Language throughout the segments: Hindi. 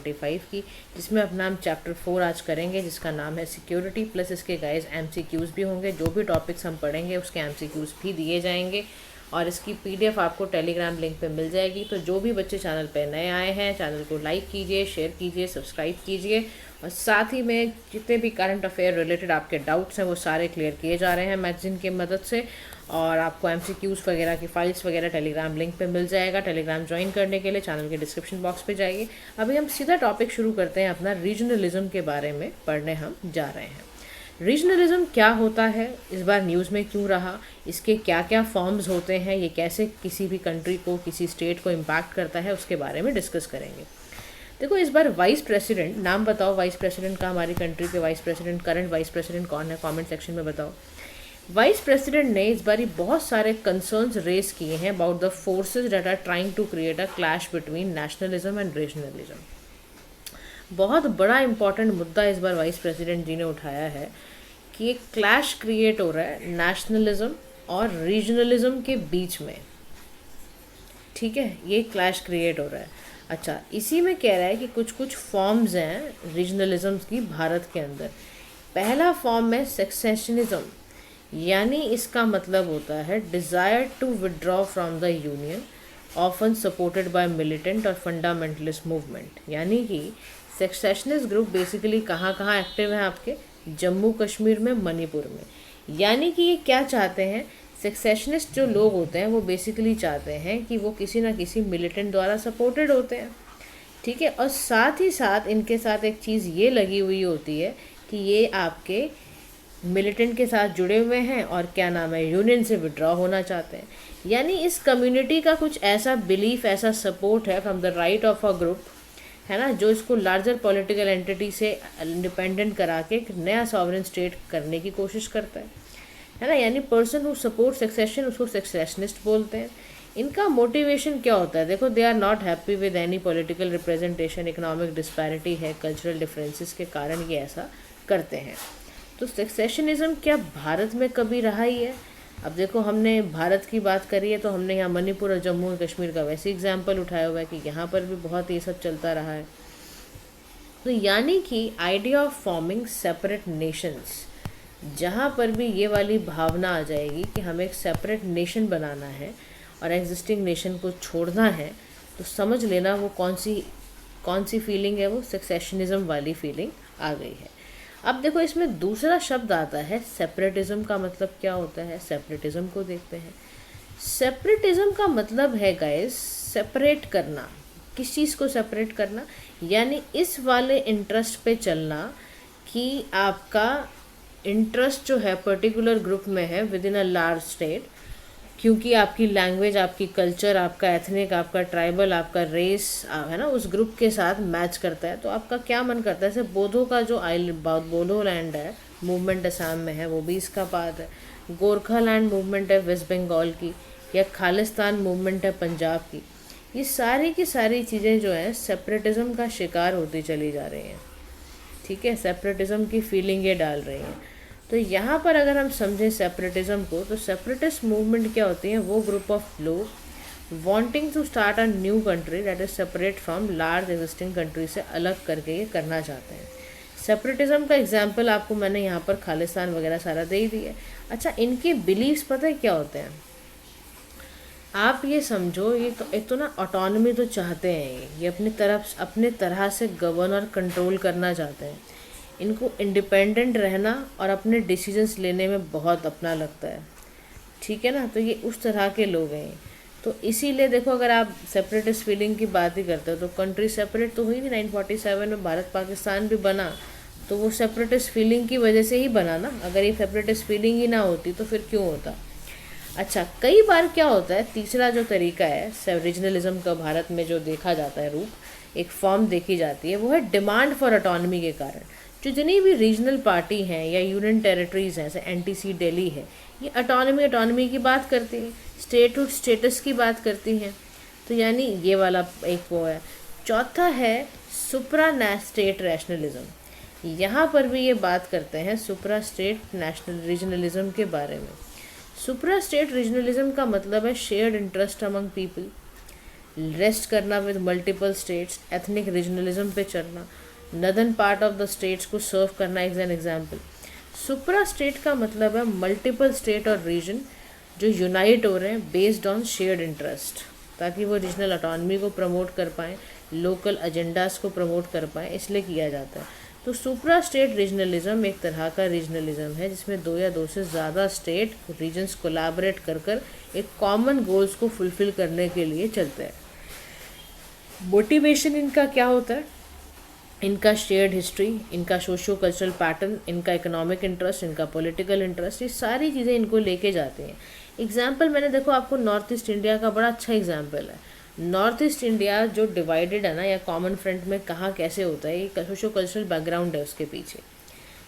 2025 की, जिसमें अपना हम चैप्टर 4 आज करेंगे, जिसका नाम है सिक्योरिटी। प्लस इसके गाइस MCQs भी होंगे, जो भी टॉपिक्स हम पढ़ेंगे उसके MCQs भी दिए जाएंगे और इसकी PDF आपको टेलीग्राम लिंक पे मिल जाएगी। तो जो भी बच्चे चैनल पे नए आए हैं, चैनल को लाइक कीजिए, शेयर कीजिए, सब्सक्राइब कीजिए और साथ ही में जितने भी करंट अफेयर रिलेटेड आपके डाउट्स हैं वो सारे क्लियर किए जा रहे हैं मैगजीन की मदद से। और आपको MCQs वगैरह की फाइल्स वगैरह टेलीग्राम लिंक पे मिल जाएगा। टेलीग्राम ज्वाइन करने के लिए चैनल के डिस्क्रिप्शन बॉक्स पे जाइए। अभी हम सीधा टॉपिक शुरू करते हैं, अपना रीजनलिज्म के बारे में पढ़ने हम जा रहे हैं। रीजनलिज्म क्या होता है, इस बार न्यूज़ में क्यों रहा, इसके क्या क्या फॉर्म्स होते हैं, ये कैसे किसी भी कंट्री को, किसी स्टेट को इम्पैक्ट करता है, उसके बारे में डिस्कस करेंगे। देखो इस बार वाइस प्रेसिडेंट, नाम बताओ वाइस प्रेसिडेंट का, हमारी कंट्री के vice president, current vice president कौन है, कमेंट सेक्शन में बताओ। वाइस प्रेसिडेंट ने इस बार बहुत सारे कंसर्न्स रेज किए हैं about the forces that are trying to create a clash between nationalism and regionalism. बहुत बड़ा इंपॉर्टेंट मुद्दा इस बार वाइस प्रेसिडेंट जी ने उठाया है कि एक क्लैश क्रिएट हो रहा है नेशनलिज्म और रीजनलिज्म के बीच में। ठीक है, ये क्लैश क्रिएट हो रहा है। अच्छा, इसी में कह रहा है कि कुछ कुछ फॉर्म्स हैं रीजनलिज्म की भारत के अंदर। पहला फॉर्म है सेसेशनिज्म, यानी इसका मतलब होता है desire to withdraw from the union, often supported by militant और फंडामेंटलिस्ट मूवमेंट। यानी कि सेसेशनिस्ट ग्रुप बेसिकली कहाँ कहाँ एक्टिव हैं आपके, जम्मू कश्मीर में, मणिपुर में। यानी कि ये क्या चाहते हैं, सेसेशनिस्ट जो लोग होते हैं वो बेसिकली चाहते हैं कि वो किसी ना किसी मिलिटेंट द्वारा सपोर्टेड होते हैं। ठीक है, और साथ ही साथ इनके साथ एक चीज़ ये लगी हुई होती है कि ये आपके मिलिटेंट के साथ जुड़े हुए हैं और क्या नाम है, यूनियन से विड्रॉ होना चाहते हैं। यानी इस कम्युनिटी का कुछ ऐसा बिलीफ, ऐसा सपोर्ट है from the right of a group, है ना, जो इसको लार्जर पॉलिटिकल एंटिटी से इंडिपेंडेंट करा के एक नया सॉवरेन स्टेट करने की कोशिश करता है ना। यानी पर्सन हु सपोर्ट सक्सेशन, उसको सक्सेशनिस्ट बोलते हैं। इनका मोटिवेशन क्या होता है, देखो they are not happy with any political representation, economic disparity है, कल्चरल डिफरेंसेस के कारण ये ऐसा करते हैं। तो सक्सेशनिज्म क्या भारत में कभी रहा ही है? अब देखो हमने भारत की बात करी है तो हमने यहाँ मणिपुर और जम्मू और कश्मीर का वैसे एग्जाम्पल उठाया हुआ है कि यहाँ पर भी बहुत ये सब चलता रहा है। तो यानी कि idea of forming separate Nations, जहाँ पर भी ये वाली भावना आ जाएगी कि हमें एक सेपरेट नेशन बनाना है और एग्जिस्टिंग नेशन को छोड़ना है, तो समझ लेना वो कौन सी फीलिंग है, वो सक्सेशनिज्म वाली फीलिंग आ गई है। अब देखो इसमें दूसरा शब्द आता है सेपरेटिज्म। का मतलब क्या होता है, सेपरेटिज्म को देखते हैं। सेपरेटिज्म का मतलब है गाइस सेपरेट करना। किस चीज़ को सेपरेट करना, यानी इस वाले इंटरेस्ट पे चलना कि आपका इंटरेस्ट जो है पर्टिकुलर ग्रुप में है with in a large state, क्योंकि आपकी लैंग्वेज, आपकी कल्चर, आपका एथनिक, आपका ट्राइबल, आपका रेस है ना, उस ग्रुप के साथ मैच करता है। तो आपका क्या मन करता है, जैसे बोधो का जो बोडो लैंड है मूवमेंट असम में है, वो भी इसका पार्ट है। गोरखा लैंड मूवमेंट है वेस्ट बंगाल की, या खालिस्तान मूवमेंट है पंजाब की। ये सारी की सारी चीज़ें जो हैं सेपरेटिज्म का शिकार होती चली जा रही हैं। ठीक है, सेपरेटिज्म की फीलिंग ये डाल रही हैं। तो यहाँ पर अगर हम समझें सेपरेटिज्म को, तो सेपरेटिस्ट मूवमेंट क्या होती है, वो ग्रुप ऑफ लोग wanting to start a new country that is separate from large existing country से अलग करके ये करना चाहते हैं। सेपरेटिज्म का एग्जाम्पल आपको मैंने यहाँ पर खालिस्तान वगैरह सारा दे ही दिया है। अच्छा, इनके बिलीव्स पता है क्या होते हैं, आप ये समझो, ये तो एक तो ना ऑटोनॉमी तो चाहते हैं, ये अपने तरह से गवर्न और कंट्रोल करना चाहते हैं। इनको इंडिपेंडेंट रहना और अपने डिसीजंस लेने में बहुत अपना लगता है। ठीक है ना, तो ये उस तरह के लोग हैं। तो इसीलिए देखो, अगर आप सेपरेटिस्ट फीलिंग की बात ही करते हो तो कंट्री सेपरेट तो हुई नहीं। 1947 में भारत पाकिस्तान भी बना तो वो सेपरेटिस्ट फीलिंग की वजह से ही बना ना। अगर ये सेपरेटिस्ट फीलिंग ही ना होती तो फिर क्यों होता। अच्छा, कई बार क्या होता है, तीसरा जो तरीका है रीजनलिज्म का भारत में जो देखा जाता है रूप, एक फॉर्म देखी जाती है, वो है डिमांड फॉर ऑटोनॉमी के कारण। जो जितनी भी रीजनल पार्टी हैं या यूनियन टेरिटरीज़ हैं, जैसे NTC दिल्ली है, ये ऑटोनॉमी की बात करती हैं, स्टेटहुड स्टेटस की बात करती हैं। तो यानी ये वाला एक वो है। चौथा है सुप्रा स्टेट रैशनलिज्म। यहाँ पर भी ये बात करते हैं सुप्रा स्टेट नेशनल रीजनलिज्म के बारे में। सुप्रा स्टेट रीजनलिज्म का मतलब है shared interest among people, rest करना with multiple states, ethnic regionalism पे चलना, northern part of the states को सर्व करना as an example. Supra state का मतलब है मल्टीपल स्टेट और रीजन जो यूनाइट हो रहे हैं बेस्ड ऑन शेयर्ड इंटरेस्ट, ताकि वो रीजनल ऑटोनमी को प्रमोट कर पाएँ, लोकल एजेंडाज को प्रमोट कर पाएँ, इसलिए किया जाता है। तो सुपरा स्टेट रीजनलिज्म एक तरह का रीजनलिज्म है जिसमें दो या दो से ज़्यादा स्टेट रीजन्स कोलैबोरेट कर कर एक कॉमन गोल्स को फुलफिल करने के लिए चलते हैं। मोटिवेशन इनका क्या होता है? इनका शेयर्ड हिस्ट्री, इनका सोशो कल्चरल पैटर्न, इनका इकोनॉमिक इंटरेस्ट, इनका पॉलिटिकल इंटरेस्ट, ये सारी चीज़ें इनको लेके जाते हैं। एग्जाम्पल मैंने देखो आपको नॉर्थ ईस्ट इंडिया का बड़ा अच्छा एग्जाम्पल है। नॉर्थ ईस्ट इंडिया जो डिवाइडेड है ना, या कॉमन फ्रंट में कहाँ कैसे होता है, ये सोशो कल्चरल बैकग्राउंड है उसके पीछे।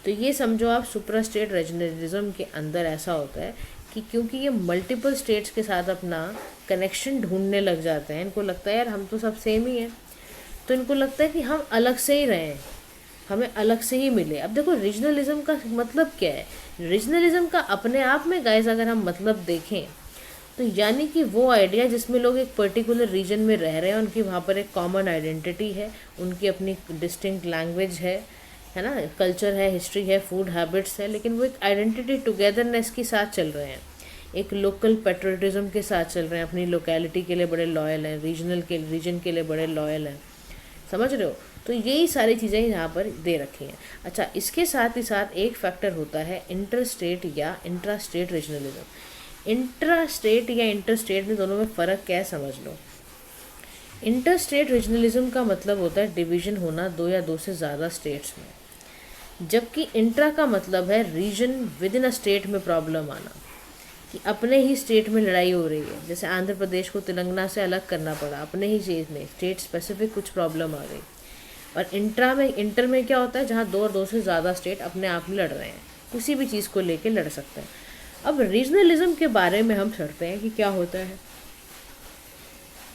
तो ये समझो आप सुपरा स्टेट रीजनलिज्म के अंदर ऐसा होता है कि क्योंकि ये मल्टीपल स्टेट्स के साथ अपना कनेक्शन ढूंढने लग जाते हैं, इनको लगता है यार हम तो सब सेम ही हैं, तो इनको लगता है कि हम अलग से ही रहें, हमें अलग से ही मिले। अब देखो रीजनलिज्म का मतलब क्या है? रीजनलिज्म का अपने आप में गाइस अगर हम मतलब देखें तो यानी कि वो आइडिया जिसमें लोग एक पर्टिकुलर रीजन में रह रहे हैं, उनकी वहाँ पर एक कॉमन आइडेंटिटी है, उनकी अपनी डिस्टिंक्ट लैंग्वेज है ना, कल्चर है, हिस्ट्री है, फूड हैबिट्स है, लेकिन वो एक आइडेंटिटी टुगेदरनेस के साथ चल रहे हैं, एक लोकल पेट्रियटिज्म के साथ चल रहे हैं, अपनी लोकेलिटी के लिए बड़े लॉयल हैं, रीजन के लिए बड़े लॉयल हैं। समझ रहे हो? तो यही सारी चीज़ें यहाँ पर दे रखी हैं। अच्छा, इसके साथ ही साथ एक फैक्टर होता है इंटर स्टेट या intra state regionalism. Intra state या इंटर स्टेट में दोनों में फ़र्क क्या है समझ लो। इंटर स्टेट रीजनलिज्म का मतलब होता है डिवीज़न होना दो या दो से ज़्यादा स्टेट्स में, जबकि इंट्रा का मतलब है region within a state में प्रॉब्लम आना, कि अपने ही स्टेट में लड़ाई हो रही है। जैसे आंध्र प्रदेश को तेलंगाना से अलग करना पड़ा, अपने ही स्टेट में स्टेट स्पेसिफिक कुछ प्रॉब्लम आ गई। और इंटर में क्या होता है? जहाँ दो और दो से ज़्यादा स्टेट अपने आप में लड़ रहे हैं, किसी भी चीज़ को लेके लड़ सकते हैं। अब रीजनलिज्म के बारे में हम पढ़ते हैं कि क्या होता है।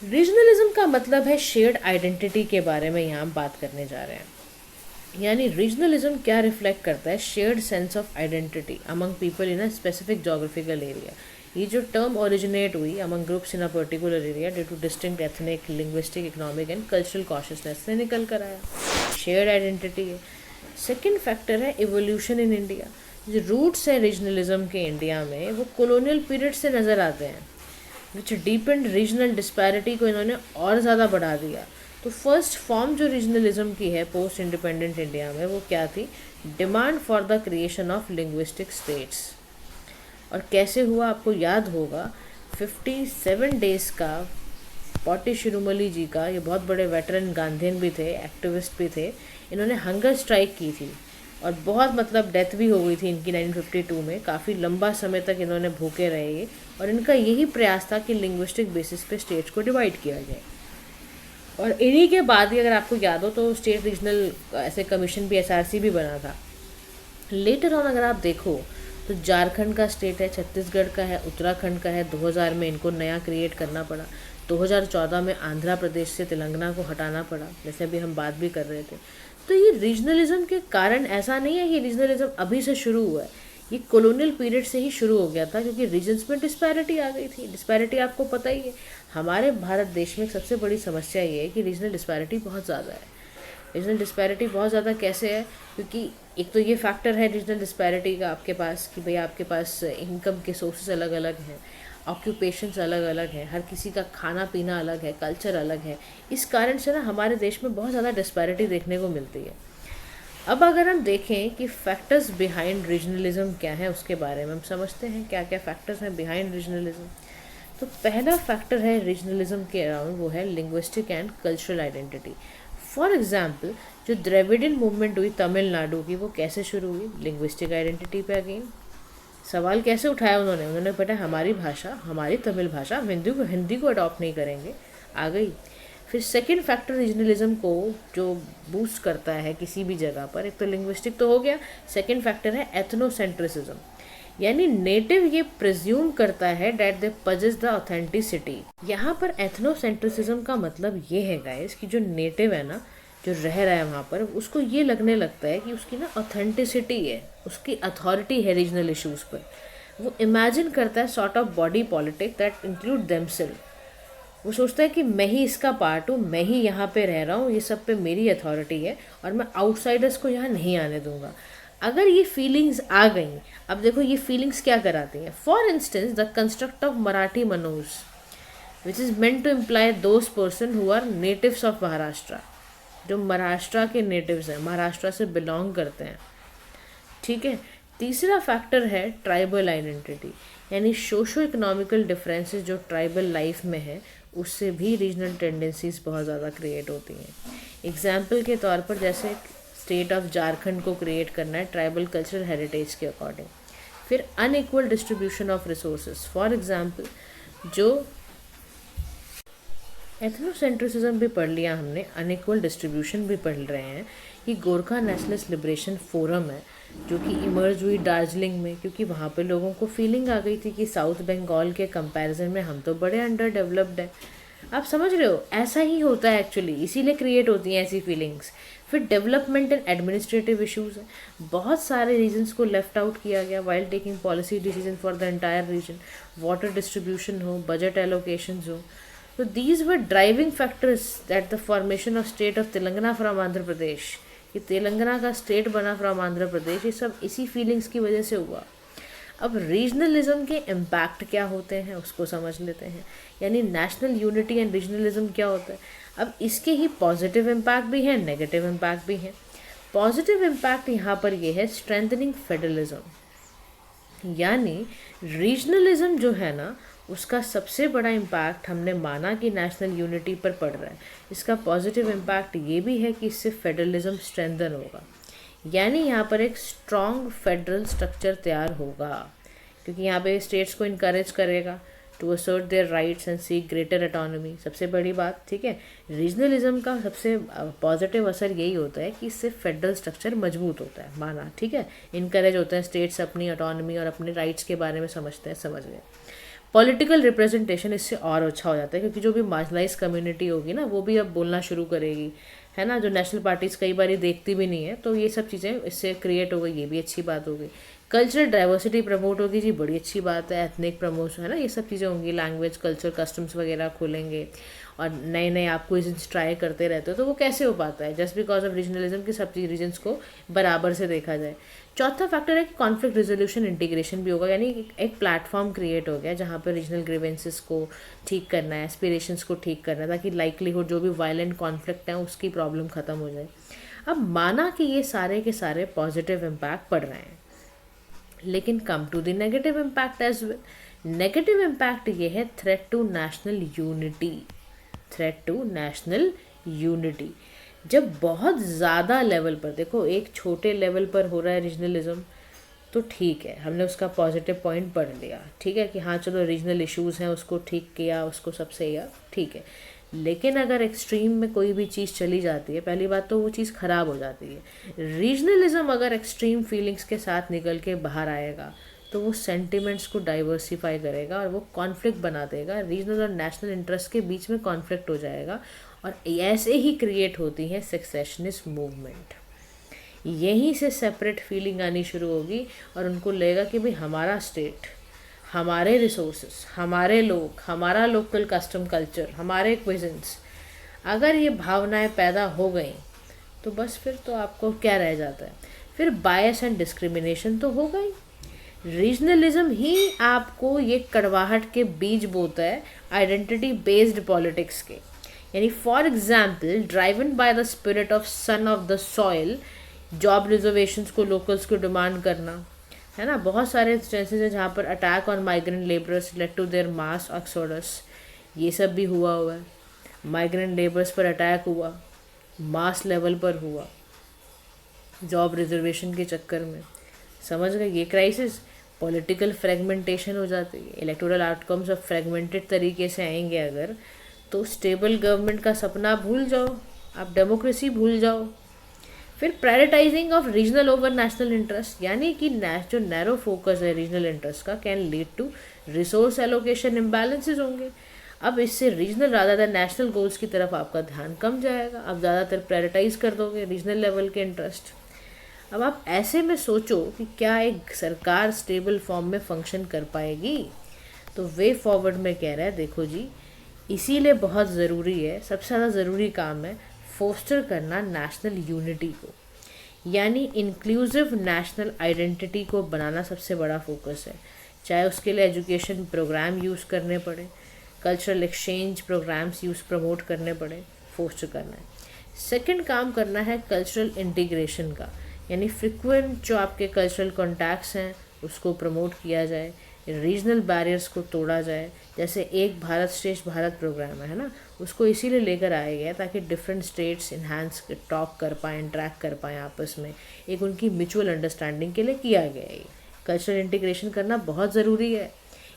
रीजनलिज्म का मतलब है शेयर्ड आइडेंटिटी के बारे में यहाँ हम बात करने जा रहे हैं। यानी रीजनलिज्म क्या रिफ्लेक्ट करता है? Shared sense of identity among people in a specific geographical area. ये जो टर्म ओरिजिनेट हुई among groups in a particular area due two distinct ethnic, linguistic, economic and cultural consciousness से निकल कर आया। शेयर्ड आइडेंटिटी है। सेकेंड फैक्टर है इवोल्यूशन इन इंडिया। जो रूट्स हैं रीजनलिज्म के इंडिया में वो कॉलोनियल पीरियड से नज़र आते हैं, विच डीपेंड रीजनल डिस्पैरिटी को इन्होंने और ज़्यादा बढ़ा दिया। तो फर्स्ट फॉर्म जो रीजनलिज्म की है पोस्ट इंडिपेंडेंट इंडिया में वो क्या थी? Demand for the creation of linguistic states. और कैसे हुआ आपको याद होगा, 57 डेज़ का पॉटी शिरोमणि जी का, ये बहुत बड़े वेटरन गांधीयन भी थे, एक्टिविस्ट भी थे, इन्होंने हंगर स्ट्राइक की थी और बहुत मतलब डेथ भी हो गई थी इनकी 1952 में। काफ़ी लंबा समय तक इन्होंने भूखे रहे ये, और इनका यही प्रयास था कि लिंग्विस्टिक बेसिस पे स्टेट्स को डिवाइड किया जाए। और इन्हीं के बाद ही अगर आपको याद हो तो स्टेट रीजनल ऐसे कमीशन भी, SRC भी बना था। लेटर ऑन अगर आप देखो तो झारखंड का स्टेट है, छत्तीसगढ़ का है, उत्तराखंड का है। 2000 में इनको नया क्रिएट करना पड़ा। 2014 में आंध्र प्रदेश से तेलंगाना को हटाना पड़ा, जैसे अभी हम बात भी कर रहे थे। तो ये रीजनलिज्म के कारण ऐसा नहीं है कि रीजनलिज्म अभी से शुरू हुआ है, ये कॉलोनियल पीरियड से ही शुरू हो गया था, क्योंकि रीजन्स में डिस्पैरिटी आ गई थी। डिस्पैरिटी आपको पता ही है, हमारे भारत देश में सबसे बड़ी समस्या ये है कि रीजनल डिस्पैरिटी बहुत ज़्यादा है। रीजनल डिस्पैरिटी बहुत ज़्यादा कैसे है? क्योंकि एक तो ये फैक्टर है रीजनल डिस्पैरिटी का आपके पास कि भाई आपके पास इनकम के सोर्सेस अलग अलग हैं, ऑक्यूपेशंस अलग अलग हैं, हर किसी का खाना पीना अलग है, कल्चर अलग है। इस कारण से ना हमारे देश में बहुत ज़्यादा डिस्पैरिटी देखने को मिलती है। अब अगर हम देखें कि फैक्टर्स बिहाइंड रीजनलिज्म क्या है, उसके बारे में हम समझते हैं क्या क्या फैक्टर्स हैं बिहाइंड रीजनलिज्म। तो पहला फैक्टर है रीजनलिज्म के अराउंड, वो है linguistic and cultural identity. For example, जो द्रविडियन मूवमेंट हुई तमिलनाडु की, वो कैसे शुरू हुई? लिंग्विस्टिक आइडेंटिटी पे अगेन सवाल कैसे उठाया उन्होंने बेटा हमारी भाषा, हमारी तमिल भाषा, हिंदी को अडॉप्ट नहीं करेंगे, आ गई। फिर सेकंड फैक्टर रीजनलिज्म को जो बूस्ट करता है किसी भी जगह पर, एक तो लिंग्विस्टिक तो हो गया, सेकंड फैक्टर है एथनोसेंट्रिसिज्म। यानी नेटिव ये प्रिज्यूम करता है that they possess the authenticity. यहाँ पर एथनोसेंट्रिसिज्म का मतलब ये है गाइस कि जो नेटिव है ना, जो रह रहा है वहाँ पर, उसको ये लगने लगता है कि उसकी ना ऑथेंटिसिटी है, उसकी अथॉरिटी है रीजनल इश्यूज़ पर। वो इमेजिन करता है sort of body politic that include themselves. वो सोचता है कि मैं ही इसका पार्ट हूँ, मैं ही यहाँ पे रह रहा हूँ, ये सब पे मेरी अथॉरिटी है और मैं आउटसाइडर्स को यहाँ नहीं आने दूंगा। अगर ये फीलिंग्स आ गई, अब देखो ये फीलिंग्स क्या कराती हैं। For instance the construct of Marathi मनोज which is meant to imply those person who are natives of Maharashtra, जो महाराष्ट्र के नेटिव्स हैं, महाराष्ट्र से बिलोंग करते हैं, ठीक है। तीसरा फैक्टर है ट्राइबल आइडेंटिटी, यानी सोशो इकोनॉमिकल डिफरेंसेस जो ट्राइबल लाइफ में है उससे भी रीजनल टेंडेंसीज बहुत ज़्यादा क्रिएट होती हैं। एग्जाम्पल के तौर पर जैसे स्टेट ऑफ झारखंड को क्रिएट करना है ट्राइबल कल्चरल हेरिटेज के अकॉर्डिंग। फिर unequal distribution of resources, for example जो एथनोसेंट्रिसिज्म भी पढ़ लिया हमने, अनइक्वल डिस्ट्रीब्यूशन भी पढ़ रहे हैं। ये गोरखा नेशनलिस्ट लिबरेशन फोरम है जो कि इमर्ज हुई दार्जिलिंग में, क्योंकि वहाँ पे लोगों को फीलिंग आ गई थी कि साउथ बंगाल के कंपैरिजन में हम तो बड़े अंडर डेवलप्ड हैं। आप समझ रहे हो, ऐसा ही होता है एक्चुअली, इसीलिए क्रिएट होती हैं ऐसी फीलिंग्स। फिर डेवलपमेंट एंड एडमिनिस्ट्रेटिव इश्यूज है, बहुत सारे रीजन्स को लेफ्ट आउट किया गया while taking policy decision for the entire reason. Water distribution हो, बजट एलोकेशंस हो, तो these were driving factors that the formation of state of Telangana from Andhra Pradesh, कि तेलंगाना का स्टेट बना फ्रॉम आंध्र प्रदेश, ये सब इसी फीलिंग्स की वजह से हुआ। अब रीजनलिज्म के इम्पैक्ट क्या होते हैं उसको समझ लेते हैं, यानी नेशनल यूनिटी एंड रीजनलिज्म क्या होता है। अब इसके ही पॉजिटिव इम्पैक्ट भी हैं, नेगेटिव इम्पैक्ट भी हैं। पॉजिटिव इम्पैक्ट यहाँ पर ये है स्ट्रेंथनिंग फेडरलिज्म, यानी रीजनलिज्म जो है ना उसका सबसे बड़ा इम्पैक्ट हमने माना कि नेशनल यूनिटी पर पड़ रहा है। इसका पॉजिटिव इम्पैक्ट ये भी है कि इससे फेडरलिज्म स्ट्रेंथन होगा, यानी यहाँ पर एक स्ट्रॉन्ग फेडरल स्ट्रक्चर तैयार होगा, क्योंकि यहाँ पे स्टेट्स को इनकरेज करेगा to assert their rights and seek greater autonomy, सबसे बड़ी बात, ठीक है। रीजनलिज्म का सबसे पॉजिटिव असर यही होता है कि इससे फेडरल स्ट्रक्चर मजबूत होता है, माना, ठीक है। इनकरेज होते हैं स्टेट्स अपनी ऑटोनॉमी और अपने राइट्स के बारे में समझते हैं, समझ गए। पॉलिटिकल रिप्रेजेंटेशन इससे और अच्छा हो जाता है, क्योंकि जो भी मार्जिनलाइज कम्युनिटी होगी ना वो भी अब बोलना शुरू करेगी, है ना, जो नेशनल पार्टीज कई बार देखती भी नहीं है, तो ये सब चीज़ें इससे क्रिएट हो गई, ये भी अच्छी बात हो गई। कल्चरल डाइवर्सिटी प्रमोट होगी, जी बड़ी अच्छी बात है। एथनिक प्रमोशन, है ना, ये सब चीज़ें होंगी, लैंग्वेज, कल्चर, कस्टम्स वगैरह खुलेंगे और नए नए आप क्विज़न्स ट्राई करते रहते हो, तो वो कैसे हो पाता है, जस्ट बिकॉज ऑफ रीजनलिज्म की सब रीजन्स को बराबर से देखा जाए। चौथा फैक्टर है कि कॉन्फ्लिक्ट रिजोल्यूशन इंटीग्रेशन भी होगा, यानी एक प्लेटफॉर्म क्रिएट हो गया जहाँ पर रीजनल ग्रीवेंसेस को ठीक करना है, एस्पिरेशंस को ठीक करना है, ताकि लाइकलीहुड जो भी वायलेंट कॉन्फ्लिक्ट है उसकी प्रॉब्लम ख़त्म हो जाए। अब माना कि ये सारे के सारे पॉजिटिव इम्पैक्ट पड़ रहे हैं, लेकिन come to the negative impact as well. Negative impact ये है threat to national unity, threat to national unity. जब बहुत ज़्यादा लेवल पर, देखो एक छोटे लेवल पर हो रहा है रीजनलिज्म तो ठीक है, हमने उसका पॉजिटिव पॉइंट पढ़ लिया, ठीक है, कि हाँ चलो रीजनल इश्यूज़ हैं उसको ठीक किया, उसको सब सही है, ठीक है। लेकिन अगर एक्सट्रीम में कोई भी चीज़ चली जाती है, पहली बात तो वो चीज़ ख़राब हो जाती है। रीजनलिज्म अगर एक्सट्रीम फीलिंग्स के साथ निकल के बाहर आएगा तो वो सेंटिमेंट्स को डाइवर्सिफाई करेगा और वो कॉन्फ्लिक्ट बना देगा, रीजनल और नेशनल इंटरेस्ट के बीच में कॉन्फ्लिक्ट हो जाएगा, और ऐसे ही क्रिएट होती है सेसेशनिस्ट मूवमेंट। यहीं से सेपरेट फीलिंग आनी शुरू होगी और उनको लगेगा कि भाई हमारा स्टेट, हमारे रिसोर्सेस, हमारे लोग, हमारा लोकल कस्टम कल्चर, हमारे क्विजन्स, अगर ये भावनाएं पैदा हो गई तो बस फिर तो आपको क्या रह जाता है, फिर बायस एंड डिस्क्रिमिनेशन तो होगा ही। रीजनलिज्म ही आपको ये कड़वाहट के बीज बोता है आइडेंटिटी बेस्ड पॉलिटिक्स के, यानी for example driven by the spirit of son of the soil, job reservations को लोकल्स को डिमांड करना, है ना। बहुत सारे इंस्टेंसेस हैं जहाँ पर attack on migrant labourers led to their mass exodus, ये सब भी हुआ है। माइग्रेंट लेबर्स पर अटैक हुआ, मास लेवल पर हुआ, जॉब रिजर्वेशन के चक्कर में, समझ गए। ये क्राइसिस, पॉलिटिकल फ्रेगमेंटेशन हो जाती है, इलेक्टोरल आउटकम्स ऑफ फ्रेगमेंटेड तरीके से आएंगे अगर, तो स्टेबल गवर्नमेंट का सपना भूल जाओ, आप डेमोक्रेसी भूल जाओ। फिर prioritising of regional over national interest, यानी कि जो नैरो फोकस है रीजनल इंटरेस्ट का can lead to resource allocation imbalances होंगे। अब इससे regional rather than national goals की तरफ आपका ध्यान कम जाएगा, आप ज़्यादातर प्रायोरिटाइज कर दोगे रीजनल लेवल के इंटरेस्ट। अब आप ऐसे में सोचो कि क्या एक सरकार स्टेबल फॉर्म में फंक्शन कर पाएगी, तो वे फॉरवर्ड में कह रहा है, देखो जी इसीलिए बहुत ज़रूरी है, सबसे ज़्यादा ज़रूरी काम है फोस्टर करना नेशनल यूनिटी को, यानी इंक्लूसिव नेशनल आइडेंटिटी को बनाना सबसे बड़ा फोकस है। चाहे उसके लिए एजुकेशन प्रोग्राम यूज़ करने पड़े, कल्चरल एक्सचेंज प्रोग्राम्स प्रमोट करने पड़े, फोस्टर करना है। सेकंड काम करना है कल्चरल इंटीग्रेशन का, यानी फ्रिक्वेंट जो आपके कल्चरल कॉन्टैक्ट्स हैं उसको प्रमोट किया जाए, रीजनल बैरियर्स को तोड़ा जाए। जैसे एक भारत श्रेष्ठ भारत प्रोग्राम है ना, उसको इसीलिए लेकर आया गया ताकि डिफरेंट स्टेट्स इन्हांस टॉक कर पाएँ, इंटरेक्ट कर पाएँ आपस में, एक उनकी म्यूचुअल अंडरस्टैंडिंग के लिए किया गया है। कल्चरल इंटीग्रेशन करना बहुत ज़रूरी है।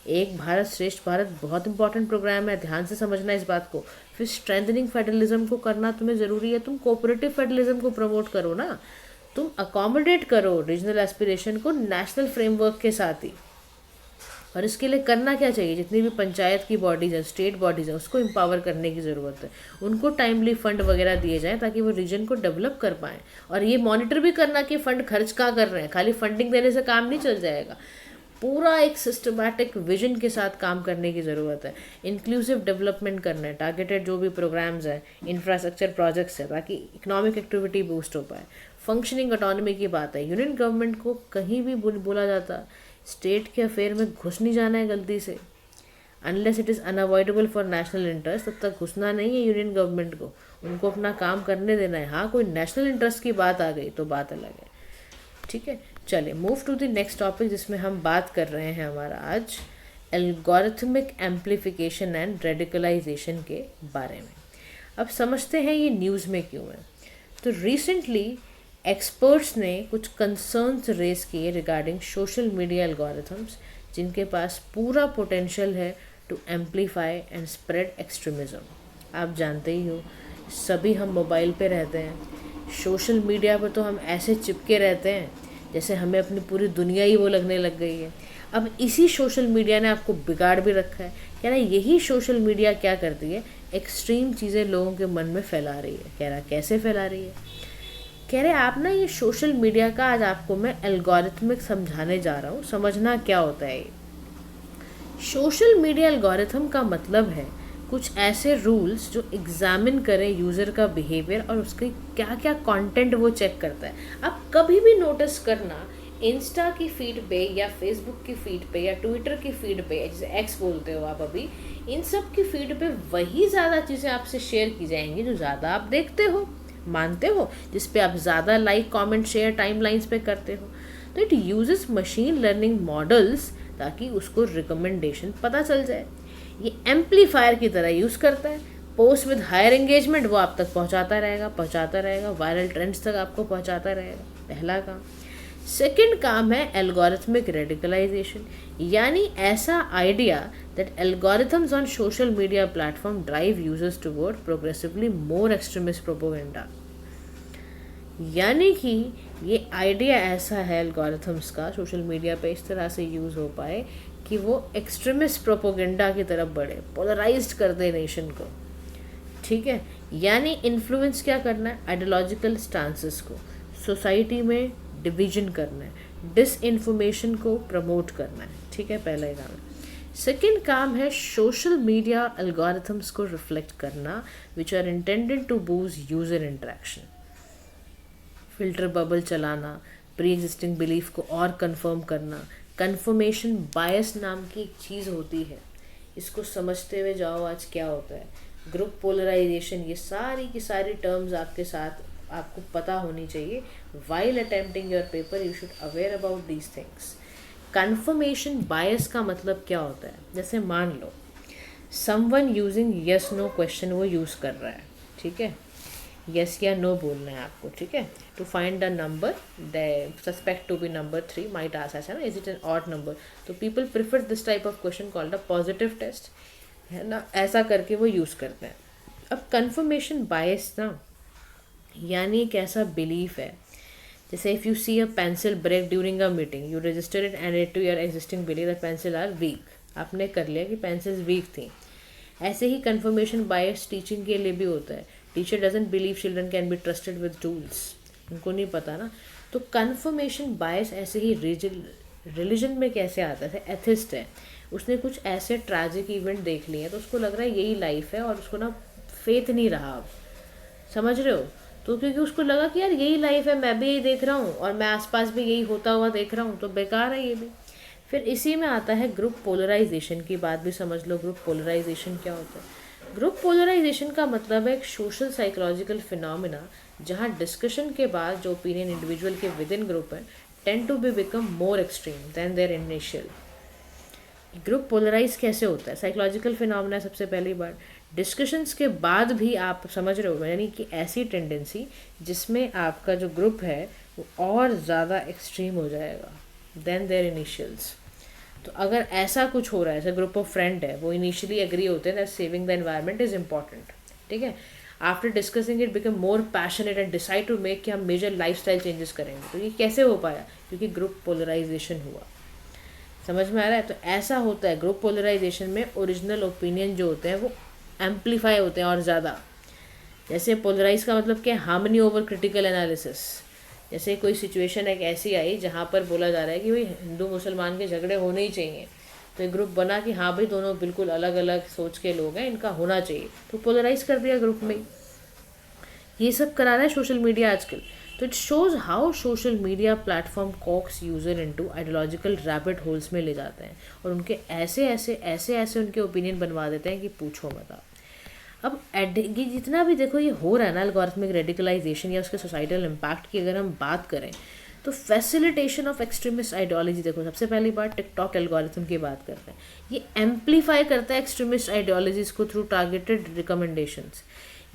एक भारत श्रेष्ठ भारत बहुत इंपॉर्टेंट प्रोग्राम है, ध्यान से समझना इस बात को। फिर स्ट्रेंथनिंग फेडरलिज्म को करना तुम्हें ज़रूरी है, तुम कोऑपरेटिव फेडरलिज्म को प्रमोट करो ना, तुम अकोमोडेट करो रीजनल एस्पिरेशन को नेशनल फ्रेमवर्क के साथ ही। और इसके लिए करना क्या चाहिए, जितनी भी पंचायत की बॉडीज़ हैं, स्टेट बॉडीज़ हैं, उसको एम्पावर करने की ज़रूरत है। उनको टाइमली फंड वगैरह दिए जाएँ ताकि वो रीजन को डेवलप कर पाएँ। और ये मॉनिटर भी करना कि फ़ंड खर्च कहाँ कर रहे हैं, खाली फंडिंग देने से काम नहीं चल जाएगा, पूरा एक सिस्टमैटिक विजन के साथ काम करने की ज़रूरत है। इंक्लूसिव डेवलपमेंट करना है, टारगेटेड जो भी प्रोग्राम्स हैं, इंफ्रास्ट्रक्चर प्रोजेक्ट्स है, ताकि इकोनॉमिक एक्टिविटी बूस्ट हो पाए। फंक्शनिंग ऑटोनॉमी की बात है, यूनियन गवर्नमेंट को कहीं भी बोला जाता स्टेट के अफेयर में घुस नहीं जाना है गलती से, unless it is unavoidable for national interest, तब तक घुसना नहीं है यूनियन गवर्नमेंट को, उनको अपना काम करने देना है। हाँ, कोई नेशनल इंटरेस्ट की बात आ गई तो बात अलग है, ठीक है। चलिए move to the next topic, जिसमें हम बात कर रहे हैं हमारा आज एल्गोरिथमिक एम्प्लीफिकेशन एंड रेडिकलाइजेशन के बारे में। अब समझते हैं ये न्यूज़ में क्यों है। तो रिसेंटली एक्सपर्ट्स ने कुछ कंसर्न्स रेज किए रिगार्डिंग सोशल मीडिया एल्गोरिथम्स, जिनके पास पूरा पोटेंशियल है to amplify and spread extremism. आप जानते ही हो, सभी हम मोबाइल पे रहते हैं, सोशल मीडिया पर तो हम ऐसे चिपके रहते हैं जैसे हमें अपनी पूरी दुनिया ही वो लगने लग गई है। अब इसी सोशल मीडिया ने आपको बिगाड़ भी रखा है। कह रहा है यही सोशल मीडिया क्या करती है, एक्सट्रीम चीज़ें लोगों के मन में फैला रही है। कह रहा कैसे फैला रही है, कह रहे आप ना ये सोशल मीडिया का आज आपको मैं एल्गोरिथमिक समझाने जा रहा हूँ, समझना क्या होता है ये। सोशल मीडिया एल्गोरिथम का मतलब है कुछ ऐसे रूल्स जो एग्जामिन करें यूज़र का बिहेवियर और उसके क्या क्या कंटेंट वो चेक करता है। आप कभी भी नोटिस करना, इंस्टा की फीड पे या फेसबुक की फीड पे या ट्विटर की फीड पे, जिसे एक्स बोलते हो आप अभी, इन सब की फीड पे वही ज़्यादा चीज़ें आपसे शेयर की जाएंगी जो ज़्यादा आप देखते हो, मानते हो, जिस पे आप ज़्यादा लाइक कमेंट शेयर टाइमलाइंस पे करते हो। तो it uses machine learning models ताकि उसको रिकमेंडेशन पता चल जाए। ये एम्पलीफायर की तरह यूज़ करता है। पोस्ट विद हायर एंगेजमेंट वो आप तक पहुंचाता रहेगा, वायरल ट्रेंड्स तक आपको पहुंचाता रहेगा, पहला काम। सेकंड काम है एल्गोरिथमिक रेडिकलाइजेशन, यानी ऐसा idea that algorithms on social media platform drive users toward progressively more extremist propaganda. यानी कि ये आइडिया ऐसा है एल्गोरिथम्स का सोशल मीडिया पे इस तरह से यूज़ हो पाए कि वो एक्सट्रीमिस्ट प्रोपोगेंडा की तरफ बढ़े, पोलराइज्ड कर दे नेशन को, ठीक है। यानी इन्फ्लुएंस क्या करना है, आइडियोलॉजिकल स्टांसेस को, सोसाइटी में डिवीजन करना है, डिसइंफॉर्मेशन को प्रमोट करना है, ठीक है, पहला ही काम है। सेकेंड काम है सोशल मीडिया एल्गोरिथम्स को रिफ्लेक्ट करना, which are intended to boost user interaction. Filter bubble चलाना, प्री एग्जिस्टिंग बिलीफ को और कंफर्म करना, कन्फर्मेशन बायस नाम की एक चीज़ होती है, इसको समझते हुए जाओ आज क्या होता है, ग्रुप पोलराइजेशन, ये सारी की सारी टर्म्स आपके साथ आपको पता होनी चाहिए। While attempting your paper you should aware about these things. Confirmation bias का मतलब क्या होता है, जैसे मान लो someone using yes no question वो यूज़ कर रहा है, ठीक है, यस या नो बोलना है आपको, ठीक है, to find the number the suspect to be number 3 might ask, ऐसा ना, is it an odd number. तो people prefer this type of question called a positive test, है ना, ऐसा करके वो यूज़ करते हैं। अब कन्फर्मेशन बायस ना, यानी एक ऐसा बिलीफ है, जैसे if you see a pencil break during a meeting, you register it and it to your existing belief the pencil are weak, आपने कर लिया कि पेंसिल्स वीक थी। ऐसे ही कन्फर्मेशन बायस टीचिंग के लिए भी होता है। Teacher doesn't believe children can be trusted with tools, उनको नहीं पता ना। तो कन्फर्मेशन बायस ऐसे ही रिलीजन में कैसे आता है, एथिस्ट है, उसने कुछ ऐसे ट्रैजिक इवेंट देख लिए हैं तो उसको लग रहा है यही लाइफ है, और उसको ना फेथ नहीं रहा अब, समझ रहे हो। तो क्योंकि उसको लगा कि यार यही लाइफ है, मैं भी यही देख रहा हूँ और मैं आसपास भी यही होता हुआ देख रहा हूँ, तो बेकार है ये भी। फिर इसी में आता है ग्रुप पोलराइजेशन की बात भी समझ लो। ग्रुप पोलराइजेशन क्या होता है? ग्रुप पोलराइजेशन का मतलब है एक सोशल साइकोलॉजिकल फिनोमिना जहाँ डिस्कशन के बाद जो ओपिनियन इंडिविजुअल के विद इन ग्रुप है tend to be become more extreme than their initial. Group polarise कैसे होता है? साइकोलॉजिकल फिनोमेना सबसे पहली बार डिस्कशंस के बाद भी आप समझ रहे हो, यानी कि ऐसी टेंडेंसी जिसमें आपका जो ग्रुप है वो और ज़्यादा एक्सट्रीम हो जाएगा देन देयर इनिशियल्स। तो अगर ऐसा कुछ हो रहा है, ऐसा ग्रुप ऑफ फ्रेंड है, वो इनिशियली एग्री होते हैं that saving the environment is important, ठीक है, after discussing it become more passionate and decide to make कि हम मेजर लाइफ स्टाइल चेंजेस करेंगे। तो ये कैसे हो पाया? क्योंकि ग्रुप पोलराइजेशन हुआ। समझ में आ रहा है? तो ऐसा होता है ग्रुप पोलराइजेशन में ओरिजिनल ओपिनियन जो होते हैं वो एम्पलीफाई होते हैं और ज़्यादा। जैसे पोलराइज का मतलब क्या है? Harmony over critical analysis. जैसे कोई सिचुएशन एक ऐसी आई जहाँ पर बोला जा रहा है कि भाई हिंदू मुसलमान के झगड़े होने ही चाहिए, तो एक ग्रुप बना कि हाँ भाई दोनों बिल्कुल अलग अलग सोच के लोग हैं, इनका होना चाहिए, तो पोलराइज कर दिया ग्रुप में। ये सब करा रहा है सोशल मीडिया आजकल। तो it shows how social media platform coax user into ideological rabbit holes में ले जाते हैं और उनके ऐसे ऐसे ऐसे ऐसे उनके ओपिनियन बनवा देते हैं कि पूछो मत आप। अब ये जितना भी देखो ये हो रहा है ना एल्गोरिथमिक रेडिकलाइजेशन या उसके सोसाइटल इम्पैक्ट की अगर हम बात करें, तो फैसिलिटेशन ऑफ एक्सट्रीमिस्ट आइडियोलॉजी, देखो सबसे पहली बार टिकटॉक एल्गोरिथम की बात करते हैं, ये एम्पलीफाई करता है एक्सट्रीमिस्ट आइडियोलॉजीज़ को थ्रू टारगेटेड रिकमेंडेशंस।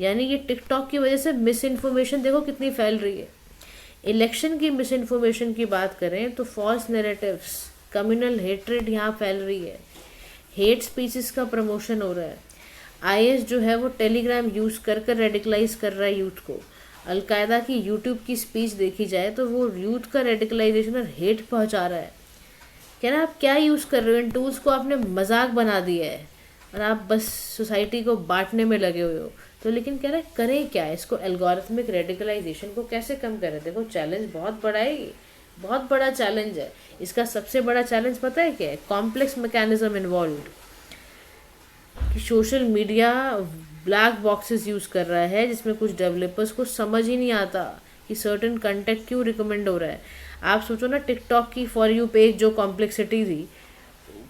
यानी ये टिकटॉक की वजह से मिस इन्फॉर्मेशन देखो कितनी फैल रही है। इलेक्शन की मिस इन्फॉर्मेशन की बात करें तो फॉल्स नैरेटिव्स, कम्युनल हेट्रेड यहाँ फैल रही है, हेट स्पीचेस का प्रमोशन हो रहा है। आईएस जो है वो टेलीग्राम यूज़ कर कर रेडिकलाइज कर रहा है यूथ को। अलकायदा की यूट्यूब की स्पीच देखी जाए तो वो यूथ का रेडिकलाइजेशन और हेट पहुंचा रहा है। कह रहा है आप क्या यूज़ कर रहे हो, इन टूल्स को आपने मजाक बना दिया है और आप बस सोसाइटी को बांटने में लगे हुए हो। तो लेकिन कह रहे हैं करें क्या, इसको एल्गोरिथमिक रेडिकलाइजेशन को कैसे कम करें? देखो चैलेंज बहुत बड़ा है, ये बहुत बड़ा चैलेंज है। इसका सबसे बड़ा चैलेंज पता है क्या है? कॉम्प्लेक्स मैकेनिज्म इन्वॉल्व्ड, कि social media black boxes use कर रहा है जिसमें कुछ डेवलपर्स को समझ ही नहीं आता कि सर्टेन कंटेंट क्यों रिकमेंड हो रहा है। आप सोचो ना टिकटॉक की फॉर यू पेज जो कॉम्प्लेक्सिटी थी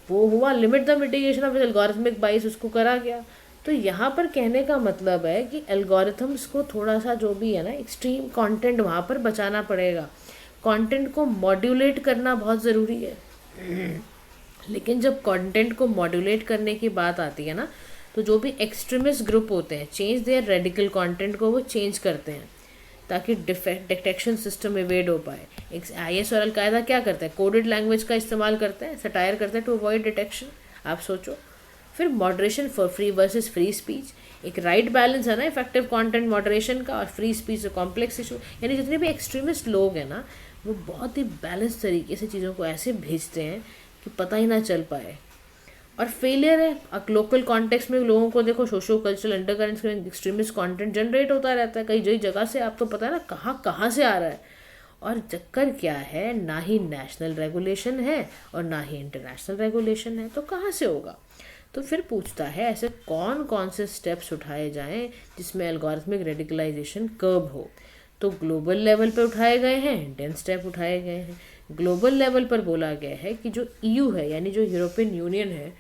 वो हुआ limit the mitigation of algorithmic बाइस, उसको करा गया। तो यहाँ पर कहने का मतलब है कि एल्गोरिथम्स को थोड़ा सा जो भी है ना एक्सट्रीम कंटेंट वहाँ पर बचाना पड़ेगा, कंटेंट को मॉड्यूलेट करना बहुत ज़रूरी है। लेकिन जब कंटेंट को मॉड्यूलेट करने की बात आती है ना, तो जो भी एक्सट्रीमिस्ट ग्रुप होते हैं चेंज देयर रेडिकल कंटेंट को वो चेंज करते हैं ताकि डिटेक्शन सिस्टम इवेड हो पाए। एक आईएस और अलकायदा क्या करते हैं? कोडेड लैंग्वेज का इस्तेमाल करते हैं, सटायर करते हैं टू अवॉइड डिटेक्शन। आप सोचो। फिर moderation for free versus free speech, एक राइट बैलेंस है ना इफेक्टिव कंटेंट मॉडरेशन का और फ्री स्पीच कॉम्प्लेक्स इशू। यानी जितने भी एक्सट्रीमिस्ट लोग हैं ना वो बहुत ही बैलेंस तरीके से चीज़ों को ऐसे भेजते हैं कि पता ही ना चल पाए। और फेलियर है लोकल कॉन्टेक्स्ट में लोगों को देखो सोशो कल्चरल अंडरकरेंट्स में एक्सट्रीमिस्ट कंटेंट जनरेट होता रहता है कई जगह से, आपको पता है ना कहाँ कहाँ से आ रहा है। और चक्कर क्या है, ना ही नेशनल रेगुलेशन है और ना ही इंटरनेशनल रेगुलेशन है, तो कहाँ से होगा? तो फिर पूछता है ऐसे कौन कौन से स्टेप्स उठाए जाएं जिसमें एल्गोरिथमिक रेडिकलाइजेशन कर्ब हो। तो ग्लोबल लेवल पर उठाए गए हैं, इंडियन स्टेप उठाए गए हैं। ग्लोबल लेवल पर बोला गया है कि जो ईयू है यानी जो यूरोपियन यूनियन है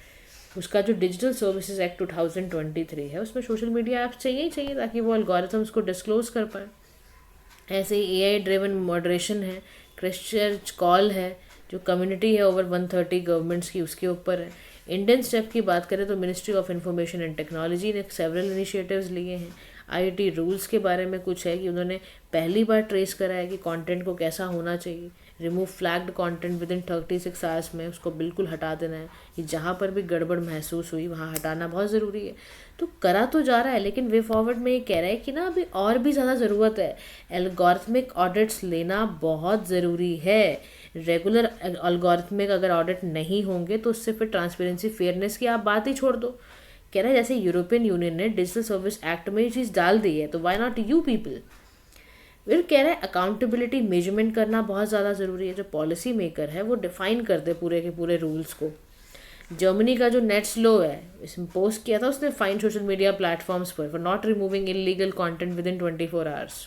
उसका जो डिजिटल सर्विसेज एक्ट 2023 है उसमें सोशल मीडिया ऐप्स चाहिए ही चाहिए ताकि वो एल्गोरिथम्स को डिस्क्लोज कर पाए। ऐसे ही एआई ड्रिवन मॉडरेशन है, क्राइस्टचर्च कॉल है जो कम्युनिटी है ओवर 130 गवर्नमेंट्स की, उसके ऊपर है। इंडियन स्टेप की बात करें तो ministry of information and technology ने सेवरल इनिशिएटिव्स लिए हैं। आईटी रूल्स के बारे में कुछ है कि उन्होंने पहली बार ट्रेस करा है कि कंटेंट को कैसा होना चाहिए। Remove flagged content with in 36 hours में उसको बिल्कुल हटा देना है कि जहाँ पर भी गड़बड़ महसूस हुई वहाँ हटाना बहुत ज़रूरी है। तो करा तो जा रहा है लेकिन वे फॉरवर्ड में ये कह रहा है कि ना अभी और भी ज़्यादा ज़रूरत है। एल्गोरिथमिक ऑडिट्स लेना बहुत ज़रूरी है। रेगुलर एल्गोरिथमिक अगर ऑडिट नहीं होंगे तो उससे फिर ट्रांसपेरेंसी फेयरनेस की आप बात ही छोड़ दो। कह रहा है जैसे यूरोपियन यूनियन ने डिजिटल सर्विस एक्ट में ये चीज़ डाल दी है तो वाई नॉट यू पीपल। फिर कह रहा है अकाउंटेबिलिटी मेजरमेंट करना बहुत ज़्यादा ज़रूरी है। जो पॉलिसी मेकर है वो डिफाइन कर दे पूरे के पूरे रूल्स को। जर्मनी का जो नेट्स लॉ है, इसमें पोस्ट किया था उसने फाइन सोशल मीडिया प्लेटफॉर्म्स पर for not removing illegal content with in 24 hours.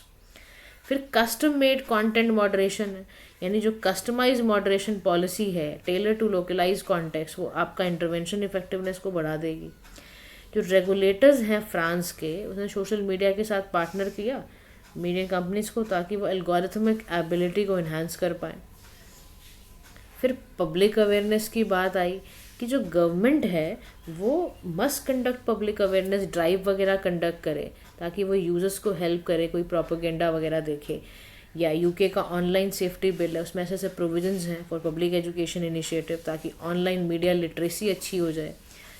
फिर कस्टम मेड कंटेंट मॉडरेशन है, यानी जो कस्टमाइज मॉडरेशन पॉलिसी है टेलर टू लोकलाइज कॉन्टेक्स्ट, वो आपका इंटरवेंशन इफेक्टिवनेस को बढ़ा देगी। जो रेगुलेटर्स हैं फ्रांस के, उसने सोशल मीडिया के साथ पार्टनर किया मीडिया कंपनीज को ताकि वो एल्गोरिथमिक एबिलिटी को इन्हांस कर पाए। फिर पब्लिक अवेयरनेस की बात आई कि जो गवर्नमेंट है वो must conduct public awareness drive वगैरह कंडक्ट करे ताकि वो यूजर्स को हेल्प करे, कोई प्रोपोगेंडा वगैरह देखे। या यूके का ऑनलाइन सेफ्टी बिल है, उसमें ऐसे ऐसे प्रोविजंस हैं फॉर पब्लिक एजुकेशन इनिशिएटिव ताकि ऑनलाइन मीडिया लिटरेसी अच्छी हो जाए।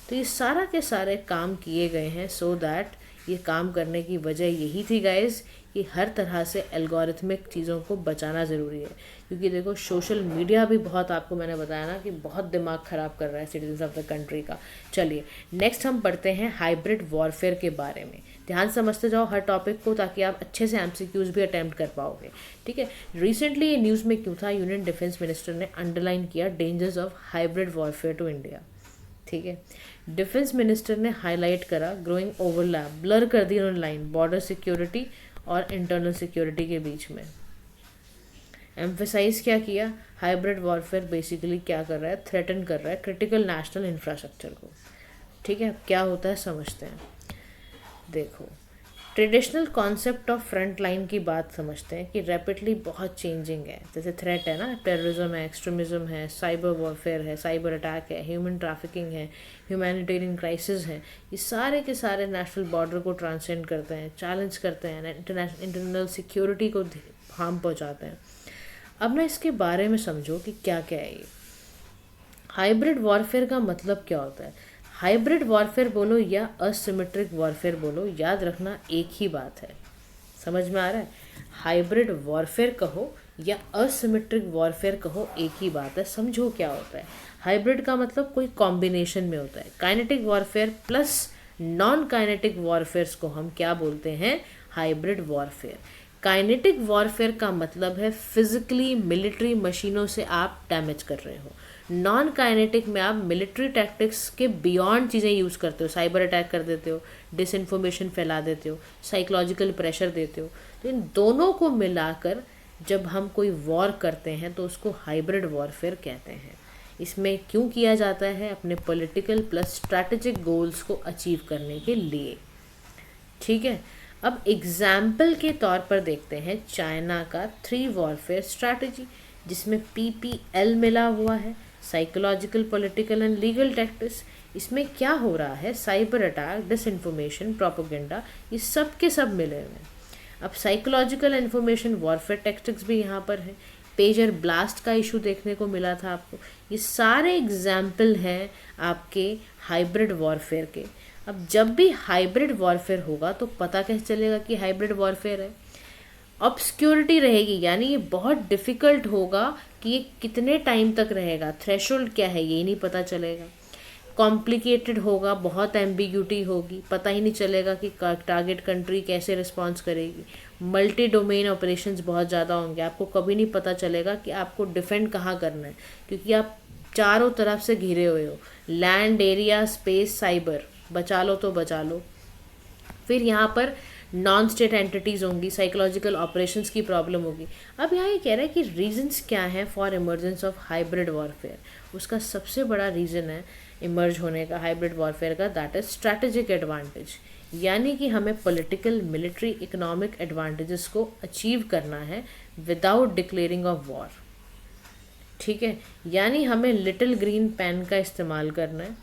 तो ये सारा के सारे काम किए गए हैं सो दैट, ये काम करने की वजह यही थी गाइज कि हर तरह से एल्गोरिथमिक चीज़ों को बचाना ज़रूरी है, क्योंकि देखो सोशल मीडिया भी बहुत, आपको मैंने बताया ना कि बहुत दिमाग ख़राब कर रहा है सिटीजन्स ऑफ द कंट्री का। चलिए नेक्स्ट हम पढ़ते हैं हाइब्रिड वॉरफेयर के बारे में। ध्यान समझते जाओ हर टॉपिक को ताकि आप अच्छे से एमसीक्यूज़ भी अटैम्प्ट कर पाओगे, ठीक है। रिसेंटली ये न्यूज़ में क्यों था, यूनियन डिफेंस मिनिस्टर ने अंडरलाइन किया dangers of hybrid warfare to India, ठीक है। डिफेंस मिनिस्टर ने हाईलाइट करा ग्रोइंग ओवरलैप, ब्लर कर दी उन्होंने लाइन बॉर्डर सिक्योरिटी और इंटरनल सिक्योरिटी के बीच में। एम्फेसाइज क्या किया, हाइब्रिड वॉरफेयर बेसिकली क्या कर रहा है, थ्रेटन कर रहा है क्रिटिकल नेशनल इंफ्रास्ट्रक्चर को, ठीक है। क्या होता है समझते हैं। देखो traditional concept of front line की बात समझते हैं कि रैपिडली बहुत चेंजिंग है। जैसे थ्रेट है ना, टेररिज्म है, एक्सट्रीमिज्म है, साइबर वॉरफेयर है, साइबर अटैक है, ह्यूमन ट्रैफिकिंग है, ह्यूमैनिटेरियन क्राइसिस है, ये सारे के सारे नेशनल बॉर्डर को ट्रांसेंड करते हैं, चैलेंज करते हैं, इंटरनल सिक्योरिटी को हार्म पहुंचाते हैं। अब ना इसके बारे में समझो कि क्या क्या है ये हाइब्रिड वॉरफेयर का मतलब क्या होता है। हाइब्रिड वॉरफेयर बोलो या असिमेट्रिक वॉरफेयर बोलो, याद रखना एक ही बात है। समझ में आ रहा है, हाइब्रिड वॉरफेयर कहो या असिमेट्रिक वॉरफेयर कहो, एक ही बात है। समझो क्या होता है। हाइब्रिड का मतलब कोई कॉम्बिनेशन में होता है। Kinetic warfare plus non kinetic warfares को हम क्या बोलते हैं, हाइब्रिड वॉरफेयर। काइनेटिक वॉरफेयर का मतलब है फिजिकली मिलिट्री मशीनों से आप डैमेज कर रहे हो। नॉन काइनेटिक में आप मिलिट्री टैक्टिक्स के बियॉन्ड चीज़ें यूज़ करते हो, साइबर अटैक कर देते हो, डिसइंफॉर्मेशन फैला देते हो, साइकोलॉजिकल प्रेशर देते हो। तो इन दोनों को मिलाकर जब हम कोई वॉर करते हैं तो उसको हाइब्रिड वॉरफेयर कहते हैं। इसमें क्यों किया जाता है, अपने पॉलिटिकल प्लस स्ट्रैटेजिक गोल्स को अचीव करने के लिए, ठीक है। अब एग्जाम्पल के तौर पर देखते हैं चाइना का 3 वॉरफेयर स्ट्रैटेजी, जिसमें PPL मिला हुआ है, psychological, political and legal tactics. इसमें क्या हो रहा है, साइबर अटैक, डिसइंफॉर्मेशन, प्रोपेगेंडा, ये सब के सब मिले हुए हैं। अब साइकोलॉजिकल इन्फॉर्मेशन वॉरफेयर टैक्टिक्स भी यहाँ पर है। पेजर ब्लास्ट का इशू देखने को मिला था आपको। ये सारे एग्जाम्पल हैं आपके हाइब्रिड वॉरफेयर के। अब जब भी हाइब्रिड वॉरफेयर होगा तो पता कैसे चलेगा कि हाइब्रिड वॉरफेयर है, ऑब्सक्योरिटी रहेगी, यानी ये बहुत डिफ़िकल्ट होगा कि ये कितने टाइम तक रहेगा, थ्रेशोल्ड क्या है ये नहीं पता चलेगा। कॉम्प्लिकेटेड होगा, बहुत एम्बिग्यूटी होगी, पता ही नहीं चलेगा कि टारगेट कंट्री कैसे रिस्पॉन्स करेगी। मल्टी डोमेन ऑपरेशंस बहुत ज़्यादा होंगे, आपको कभी नहीं पता चलेगा कि आपको डिफेंड कहाँ करना है, क्योंकि आप चारों तरफ से घिरे हुए हो, लैंड, एरिया, स्पेस, साइबर, बचा लो तो बचा लो। फिर यहाँ पर नॉन स्टेट एंटिटीज़ होंगी, साइकोलॉजिकल ऑपरेशंस की प्रॉब्लम होगी। अब यहाँ ये कह रहा है कि रीजंस क्या हैं for emergence of hybrid warfare. उसका सबसे बड़ा रीज़न है इमर्ज होने का हाइब्रिड वॉरफेयर का, दैट इज स्ट्रैटेजिक एडवांटेज, यानी कि हमें पॉलिटिकल, मिलिट्री, इकोनॉमिक एडवांटेजेस को अचीव करना है विदाउट डिक्लेयरिंग ऑफ वॉर, ठीक है। यानी हमें लिटिल ग्रीन पेन का इस्तेमाल करना है,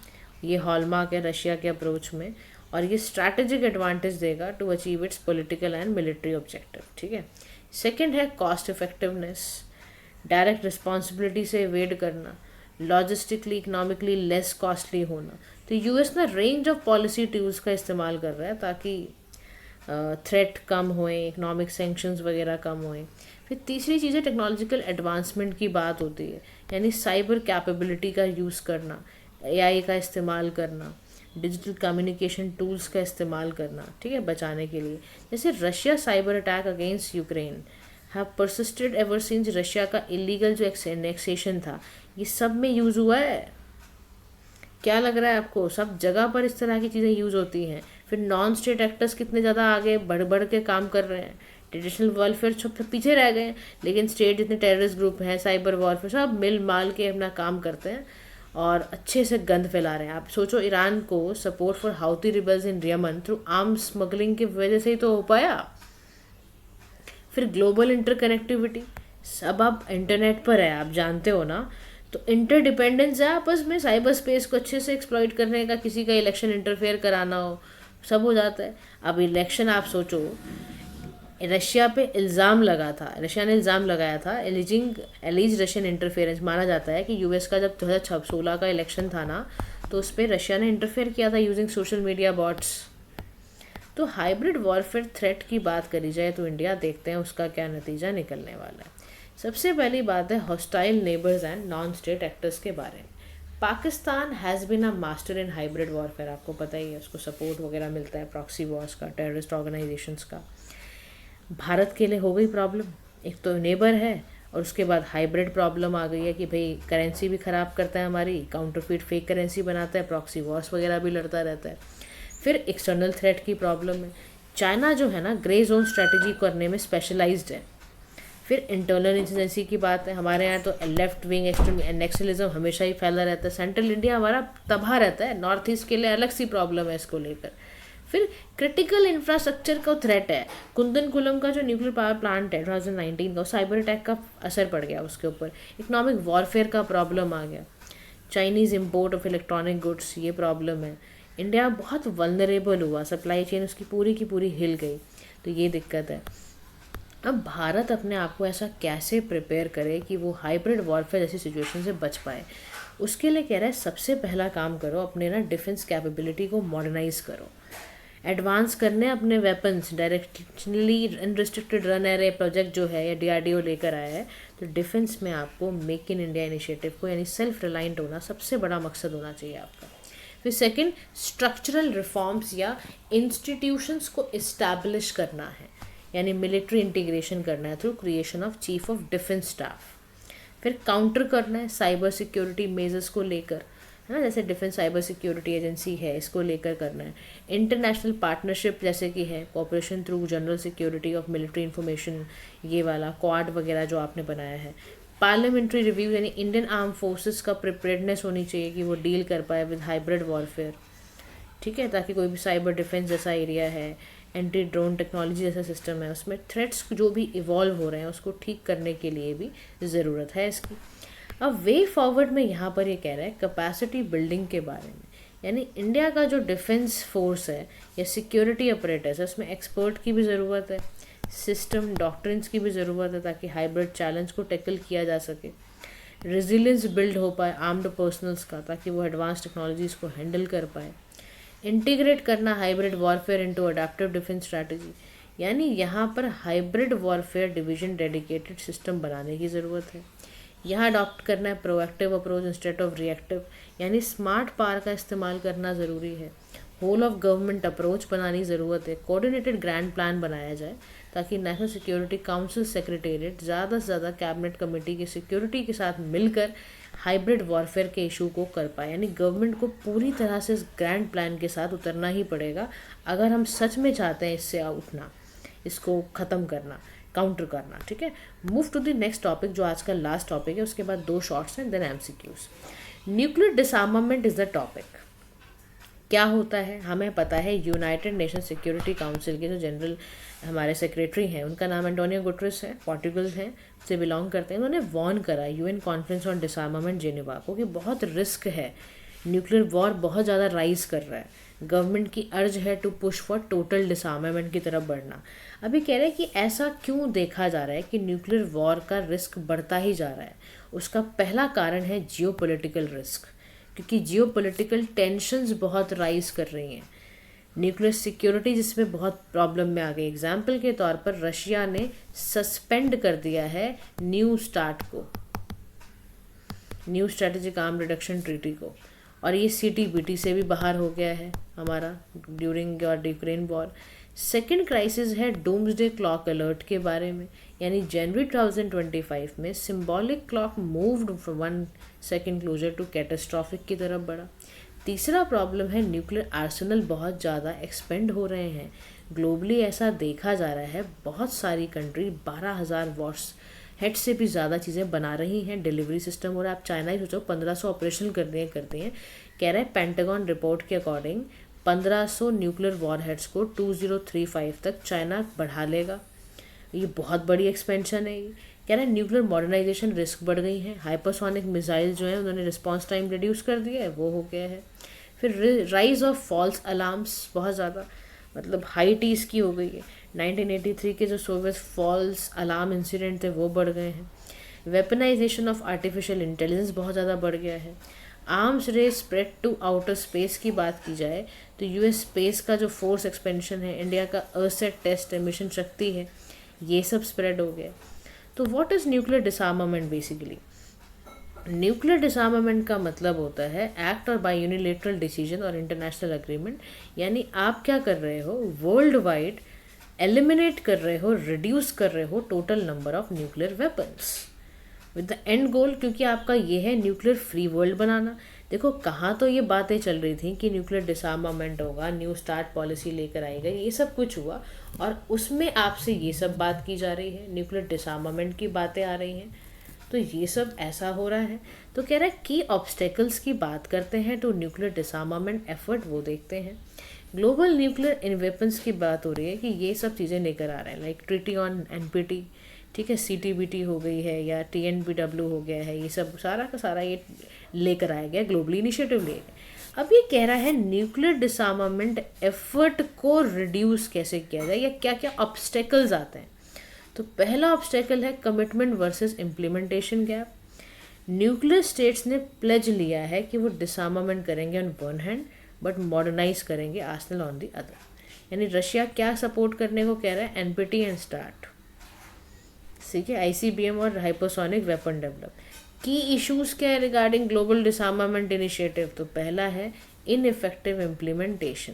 ये हॉलमार्क है रशिया के अप्रोच में, और ये स्ट्रैटेजिक एडवांटेज देगा to achieve its political and military objective, ठीक है। सेकंड है कॉस्ट इफेक्टिवनेस, डायरेक्ट रिस्पॉन्सिबिलिटी से एवेड करना, लॉजिस्टिकली, इकोनॉमिकली लेस कॉस्टली होना। तो यूएस ना रेंज ऑफ पॉलिसी टूल्स का इस्तेमाल कर रहा है ताकि थ्रेट कम होए, इकोनॉमिक सेंक्शंस वगैरह कम होए। फिर तीसरी चीज़ है टेक्नोलॉजिकल एडवांसमेंट की बात होती है, यानी साइबर कैपेबिलिटी का यूज़ करना, AI का इस्तेमाल करना, डिजिटल कम्युनिकेशन टूल्स का इस्तेमाल करना, ठीक है, बचाने के लिए। जैसे Russia cyber attack against Ukraine have persisted ever since, Russia का इलीगल जो एनेक्सेशन था ये सब में यूज़ हुआ है। क्या लग रहा है आपको, सब जगह पर इस तरह की चीज़ें यूज़ होती हैं। फिर नॉन स्टेट एक्टर्स कितने ज़्यादा आगे बढ़ बढ़ के काम कर रहे हैं, ट्रेडिशनल वॉरफेयर सब पीछे रह गए हैं, लेकिन स्टेट जितने टेररिस्ट ग्रुप हैं, साइबर वॉरफेयर, सब मिल माल के अपना काम करते हैं और अच्छे से गंद फैला रहे हैं। आप सोचो, ईरान को support for Houthi rebels in Yemen through arms smuggling की वजह से ही तो हो पाया। फिर ग्लोबल इंटरकनेक्टिविटी, सब आप इंटरनेट पर है, आप जानते हो ना, तो इंटरडिपेंडेंस है आपस में। साइबर स्पेस को अच्छे से एक्सप्लॉइट करने का, किसी का इलेक्शन इंटरफेयर कराना हो, सब हो जाता है। अब इलेक्शन आप सोचो, रशिया पे इल्ज़ाम लगा था, रशिया ने इल्ज़ाम लगाया था, एलिज रशियन इंटरफेरेंस। माना जाता है कि यूएस का जब 2016 का इलेक्शन था ना, तो उस पर रशिया ने इंटरफेयर किया था यूजिंग सोशल मीडिया बॉट्स। तो हाइब्रिड वॉरफेयर थ्रेट की बात करी जाए तो इंडिया देखते हैं उसका क्या नतीजा निकलने वाला है। सबसे पहली बात है hostile neighbours and non state actors के बारे में। Pakistan has been a master in hybrid warfare, आपको पता ही है, उसको सपोर्ट वगैरह मिलता है प्रॉक्सी वॉर्स का, टेररिस्ट ऑर्गेनाइजेशंस का। भारत के लिए हो गई प्रॉब्लम, एक तो नेबर है और उसके बाद हाइब्रिड प्रॉब्लम आ गई है कि भाई करेंसी भी ख़राब करता है हमारी, काउंटरफीट फेक करेंसी बनाता है, प्रॉक्सी वॉर्स वगैरह भी लड़ता रहता है। फिर एक्सटर्नल थ्रेट की प्रॉब्लम है, चाइना जो है ना ग्रे जोन स्ट्रेटजी करने में स्पेशलाइज्ड है। फिर इंटरनल इंसर्जेंसी की बात है, हमारे यहाँ तो लेफ्ट विंग एक्सट्रीमिज्म हमेशा ही फैला रहता है, सेंट्रल इंडिया हमारा तबाह रहता है, नॉर्थ ईस्ट के लिए अलग सी प्रॉब्लम है इसको लेकर। फिर क्रिटिकल इंफ्रास्ट्रक्चर का थ्रेट है, कुंदनकुलम का जो न्यूक्लियर पावर प्लांट है 2019 का, साइबर अटैक का असर पड़ गया उसके ऊपर, इकोनॉमिक वॉरफेयर का प्रॉब्लम आ गया, Chinese import of electronic goods, ये प्रॉब्लम है। इंडिया बहुत वल्नरेबल हुआ, सप्लाई चेन उसकी पूरी की पूरी हिल गई, तो ये दिक्कत है। अब भारत अपने आप को ऐसा कैसे प्रिपेयर करे कि वो हाइब्रिड वॉरफेयर जैसी सिचुएशन से बच पाए, उसके लिए कह रहा है सबसे पहला काम करो, अपने ना डिफेंस कैपेबिलिटी को मॉडर्नाइज करो, एडवांस करने अपने weapons. Directionally unrestricted run array project जो है या डीआरडीओ लेकर आया है, तो डिफेंस में आपको मेक इन इंडिया इनिशिएटिव को यानी सेल्फ रिलायंट होना सबसे बड़ा मकसद होना चाहिए आपका। फिर सेकंड, स्ट्रक्चरल रिफॉर्म्स या इंस्टीट्यूशंस को इस्टेब्लिश करना है, यानी मिलिट्री इंटीग्रेशन करना है through creation of chief of defence staff. फिर काउंटर करना है साइबर सिक्योरिटी मेजर्स को लेकर, है ना, जैसे डिफेंस साइबर सिक्योरिटी एजेंसी है, इसको लेकर करना है। इंटरनेशनल पार्टनरशिप जैसे कि है cooperation through general security of military information, ये वाला क्वाड वगैरह जो आपने बनाया है। पार्लियामेंट्री रिव्यू, यानी इंडियन आर्म फोर्सेस का प्रिपेयर्डनेस होनी चाहिए कि वो डील कर पाए विद हाइब्रिड वॉरफेयर, ठीक है, ताकि कोई भी साइबर डिफेंस जैसा एरिया है, एंटी ड्रोन टेक्नोलॉजी जैसा सिस्टम है, उसमें थ्रेट्स जो भी इवॉल्व हो रहे हैं उसको ठीक करने के लिए भी ज़रूरत है इसकी। अब वे फॉरवर्ड में यहाँ पर ये कह रहा है कैपेसिटी बिल्डिंग के बारे में, यानी इंडिया का जो डिफेंस फोर्स है या सिक्योरिटी अपरेटस है, उसमें एक्सपर्ट की भी ज़रूरत है, सिस्टम डॉक्ट्रिन्स की भी ज़रूरत है, ताकि हाइब्रिड चैलेंज को टैकल किया जा सके। रेजिलियंस बिल्ड हो पाए आर्म्ड पर्सनल्स का, ताकि वो एडवांस टेक्नोलॉजीज़ को हैंडल कर पाए। इंटीग्रेट करना hybrid warfare into adaptive defence strategy, यानी यहाँ पर hybrid warfare division dedicated system बनाने की ज़रूरत है। यहाँ अडॉप्ट करना है proactive approach instead of reactive, यानी स्मार्ट पावर का इस्तेमाल करना ज़रूरी है। होल ऑफ गवर्नमेंट अप्रोच बनानी ज़रूरत है, कोऑर्डिनेटेड ग्रैंड प्लान बनाया जाए, ताकि नेशनल सिक्योरिटी काउंसिल सेक्रेटेरिएट ज़्यादा से ज़्यादा कैबिनेट कमेटी की सिक्योरिटी के साथ मिलकर हाइब्रिड वॉरफेयर के इशू को कर पाए। यानी गवर्नमेंट को पूरी तरह से इस ग्रैंड प्लान के साथ उतरना ही पड़ेगा अगर हम सच में चाहते हैं इससे उठना, इसको ख़त्म करना, काउंटर करना, ठीक है। Move to the next topic जो आज का लास्ट टॉपिक है, उसके बाद 2 शॉर्ट्स हैं, then MCQs. Nuclear disarmament is the topic. क्या होता है हमें पता है, यूनाइटेड नेशन सिक्योरिटी काउंसिल के जो जनरल हमारे सेक्रेटरी हैं, उनका नाम एंटोनियो गुटरेस है, पोर्टुगल हैं, से बिलोंग करते हैं। उन्होंने वार्न करा यूएन कॉन्फ्रेंस ऑन डिसआर्मामेंट जेनेवा को कि बहुत रिस्क है, न्यूक्लियर वॉर बहुत ज़्यादा राइज कर रहा है, गवर्नमेंट की अर्ज है to push for total disarmament की तरफ बढ़ना। अभी कह रहे हैं कि ऐसा क्यों देखा जा रहा है कि न्यूक्लियर वॉर का रिस्क बढ़ता ही जा रहा है। उसका पहला कारण है जियोपॉलिटिकल रिस्क, क्योंकि जियोपॉलिटिकल टेंशन्स बहुत राइज कर रही हैं, न्यूक्लियर सिक्योरिटी जिसमें बहुत प्रॉब्लम में आ गई। एग्जाम्पल के तौर पर रशिया ने सस्पेंड कर दिया है न्यू स्टार्ट को, new strategic arm reduction treaty को, और ये सीटीबीटी से भी बाहर हो गया है हमारा during Ukraine war. Second crisis है डूम्सडे क्लॉक अलर्ट के बारे में, यानी जनवरी 2025 में symbolic clock moved from 1 second closer to catastrophic की तरफ बढ़ा। तीसरा प्रॉब्लम है न्यूक्लियर आर्सेनल बहुत ज़्यादा एक्सपेंड हो रहे हैं। ग्लोबली ऐसा देखा जा रहा है, बहुत सारी कंट्री 12,000 वॉट्स हेड से भी ज़्यादा चीज़ें बना रही हैं। डिलीवरी सिस्टम हो रहा है, आप चाइना ही सोचो 1500 ऑपरेशन करते हैं। कह रहे हैं पेंटागन रिपोर्ट के अकॉर्डिंग 1500 न्यूक्लियर वॉर हेड्स को 2035 तक चाइना बढ़ा लेगा। ये बहुत बड़ी एक्सपेंशन है। ये कह रहे हैं न्यूक्लियर मॉडर्नाइजेशन रिस्क बढ़ गई है। हाइपरसोनिक मिसाइल जो है उन्होंने रिस्पॉन्स टाइम रिड्यूस कर दिया है, वो हो गया है। फिर राइज ऑफ फॉल्स अलार्म्स बहुत ज़्यादा, मतलब हाई टीज की हो गई है। 1983 के जो सोवियत फॉल्स अलार्म इंसिडेंट थे वो बढ़ गए हैं। वेपनाइजेशन ऑफ आर्टिफिशियल इंटेलिजेंस बहुत ज़्यादा बढ़ गया है। Arms race spread to outer space की बात की जाए तो यूएस स्पेस का जो फोर्स एक्सपेंशन है, इंडिया का अर्सेट टेस्ट मिशन शक्ति है, ये सब स्प्रेड हो गया। तो what is nuclear डिसआर्मामेंट basically? Nuclear डिसआर्मामेंट का मतलब होता है एक्ट और बाय यूनिलेटरल डिसीजन और इंटरनेशनल अग्रीमेंट। यानी आप क्या कर रहे हो, वर्ल्ड वाइड एलिमिनेट कर रहे हो, रिड्यूस कर रहे हो total number of nuclear weapons with the end goal, क्योंकि आपका ये है न्यूक्लियर फ्री वर्ल्ड बनाना। देखो कहाँ तो ये बातें चल रही थी कि न्यूक्लियर डिसआर्मामेंट होगा, न्यू स्टार्ट पॉलिसी लेकर आई गई, ये सब कुछ हुआ और उसमें आपसे ये सब बात की जा रही है, न्यूक्लियर डिसआर्मामेंट की बातें आ रही हैं। तो ये सब ऐसा हो रहा है। तो कह रहा है की ऑब्स्टेकल्स की बात करते हैं तो न्यूक्लियर डिसआर्मामेंट एफर्ट वो देखते हैं। ग्लोबल न्यूक्लियर इन वेपन्स की बात हो रही है कि ये सब चीज़ें लेकर आ रहे हैं, लाइक ट्रीटी ऑन एनपीटी, ठीक है, सीटीबीटी हो गई है या टीएनपीडब्ल्यू हो गया है, ये सब सारा का सारा ये लेकर आया गया, ग्लोबली इनिशिएटिव लिए गए। अब ये कह रहा है न्यूक्लियर डिसआर्मामेंट एफर्ट को रिड्यूस कैसे किया जाए या क्या क्या ऑब्स्टेकल्स आते हैं। तो पहला ऑब्स्टेकल है commitment versus implementation gap. Nuclear states ने प्लेज लिया है कि वो डिसआर्मामेंट करेंगे on one hand but modernise करेंगे आर्सेनल ऑन दी अदर। यानी रशिया क्या सपोर्ट करने को कह रहा है, एनपीटी एंड स्टार्ट, ठीक है, आईसीबीएम और हाइपरसोनिक वेपन डेवलप। की इश्यूज क्या है रिगार्डिंग ग्लोबल डिसआर्मामेंट इनिशिएटिव? तो पहला है इनइफेक्टिव इम्प्लीमेंटेशन।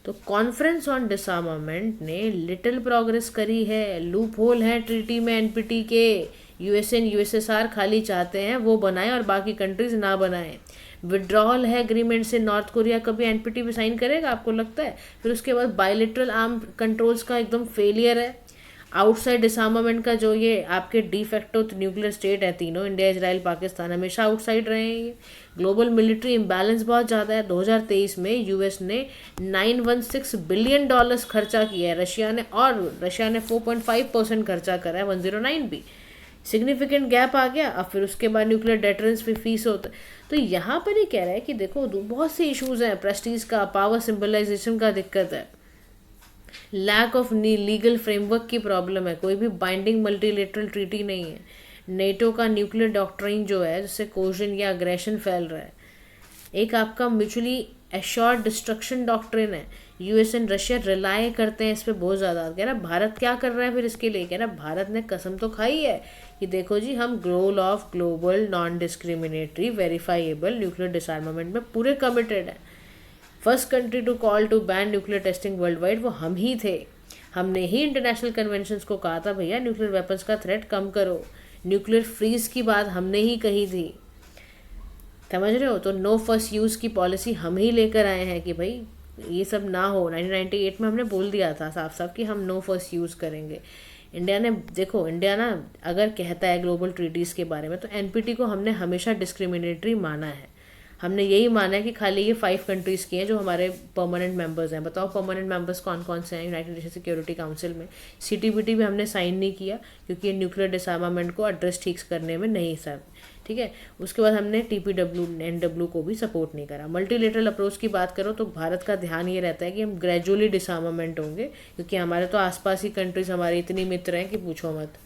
तो कॉन्फ्रेंस ऑन डिसआर्मामेंट ने लिटिल प्रोग्रेस करी है, लूप होल है ट्रीटी में एनपीटी के, यूएसएन यूएसएसआर खाली चाहते हैं वो बनाएं और बाकी कंट्रीज ना बनाएं। विड्रॉल है एग्रीमेंट से, नॉर्थ कोरिया कभी एनपीटी पे साइन करेगा आपको लगता है? फिर उसके बाद बायलेटरल आर्म कंट्रोल्स का एकदम फेलियर है। आउटसाइड डिसआर्मामेंट का जो ये आपके डिफेक्टो न्यूक्लियर स्टेट है तीनों, इंडिया इजराइल पाकिस्तान, हमेशा आउटसाइड रहे हैं ये। ग्लोबल मिलिट्री इम्बैलेंस बहुत ज़्यादा है। 2023 में यूएस ने $916 बिलियन खर्चा किया है रशिया ने, और रशिया ने 4.5% खर्चा करा है, 109 भी सिग्निफिकेंट गैप आ गया। अब फिर उसके बाद न्यूक्लियर डेटरेंस पे फीस होता है। तो यहाँ पर ही कह रहा है कि देखो बहुत से इश्यूज हैं, प्रेस्टीज का, पावर सिंबलाइजेशन का दिक्कत है, लैक ऑफ लीगल फ्रेमवर्क की प्रॉब्लम है, कोई भी बाइंडिंग मल्टीलेटरल ट्रीटी नहीं है, नेटो का न्यूक्लियर डॉक्ट्रिन जो है जिससे कोजन या अग्रेशन फैल रहा है, एक आपका म्यूचुअली एश्योर्ड डिस्ट्रक्शन डॉक्ट्रिन है, यूएस एंड रशिया रिलाय करते हैं इस पर बहुत ज़्यादा। कह रहा भारत क्या कर रहा है फिर इसके लिए? कह रहा भारत ने कसम तो खाई है कि देखो जी हम goal of global non discriminatory verifiable nuclear disarmament में पूरे कमिटेड है। First country to call to ban nuclear testing world wide वो हम ही थे। हमने ही इंटरनेशनल कन्वेंशंस को कहा था भैया न्यूक्लियर वेपन्स का थ्रेट कम करो, न्यूक्लियर फ्रीज की बात हमने ही कही थी, समझ रहे हो? तो नो फर्स्ट यूज़ की पॉलिसी हम ही लेकर आए हैं कि भाई ये सब ना हो। 1998 में हमने बोल दिया था साफ साफ कि हम नो फर्स्ट यूज़ करेंगे। इंडिया ने, देखो इंडिया ना अगर कहता है ग्लोबल ट्रीटीज़ के बारे में तो एनपीटी को हमने हमेशा डिस्क्रिमिनेटरी माना है। हमने यही माना है कि खाली ये 5 कंट्रीज़ की हैं जो हमारे परमानेंट मेंबर्स हैं। बताओ परमानेंट मेंबर्स कौन कौन से हैं यूनाइटेड नेशन सिक्योरिटी काउंसिल में? सीटीबीटी भी हमने साइन नहीं किया क्योंकि ये न्यूक्लियर डिसआर्मामेंट को एड्रेस ठीक करने में नहीं सर, ठीक है। उसके बाद हमने टीपीडब्ल्यू एनडब्ल्यू को भी सपोर्ट नहीं करा। मल्टीलेटरल अप्रोच की बात करो तो भारत का ध्यान ये रहता है कि हम ग्रेजुअली डिसआर्मामेंट होंगे क्योंकि हमारे तो आसपास ही कंट्रीज हमारे इतनी मित्र हैं कि पूछो मत।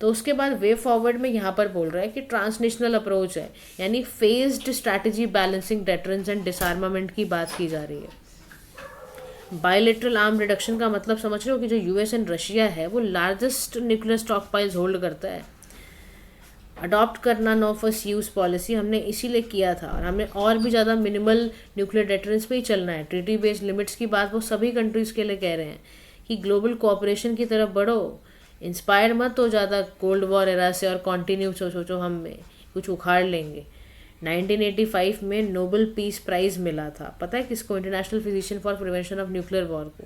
तो उसके बाद वे फॉरवर्ड में यहाँ पर बोल रहा है कि ट्रांसनेशनल अप्रोच है, यानी phased strategy balancing deterrence and डिसआर्मामेंट की बात की जा रही है। बायलेटरल आर्म रिडक्शन का मतलब समझ रहे हो कि जो यूएस एंड रशिया है वो largest nuclear stock piles hold करता है। अडॉप्ट करना नो फर्स्ट यूज़ पॉलिसी हमने इसीलिए किया था और हमें और भी ज़्यादा मिनिमल न्यूक्लियर डेटरेंस पे ही चलना है। ट्रीटी बेस्ड लिमिट्स की बात वो सभी कंट्रीज़ के लिए कह रहे हैं कि ग्लोबल कोऑपरेशन की तरफ बढ़ो, इंस्पायर मत हो ज़्यादा कोल्ड वॉर एरा से और कॉन्टिन्यू सोचो हम में कुछ उखाड़ लेंगे। 1985 में नोबेल पीस प्राइज़ मिला था, पता है किसको? International physician for prevention of nuclear war को,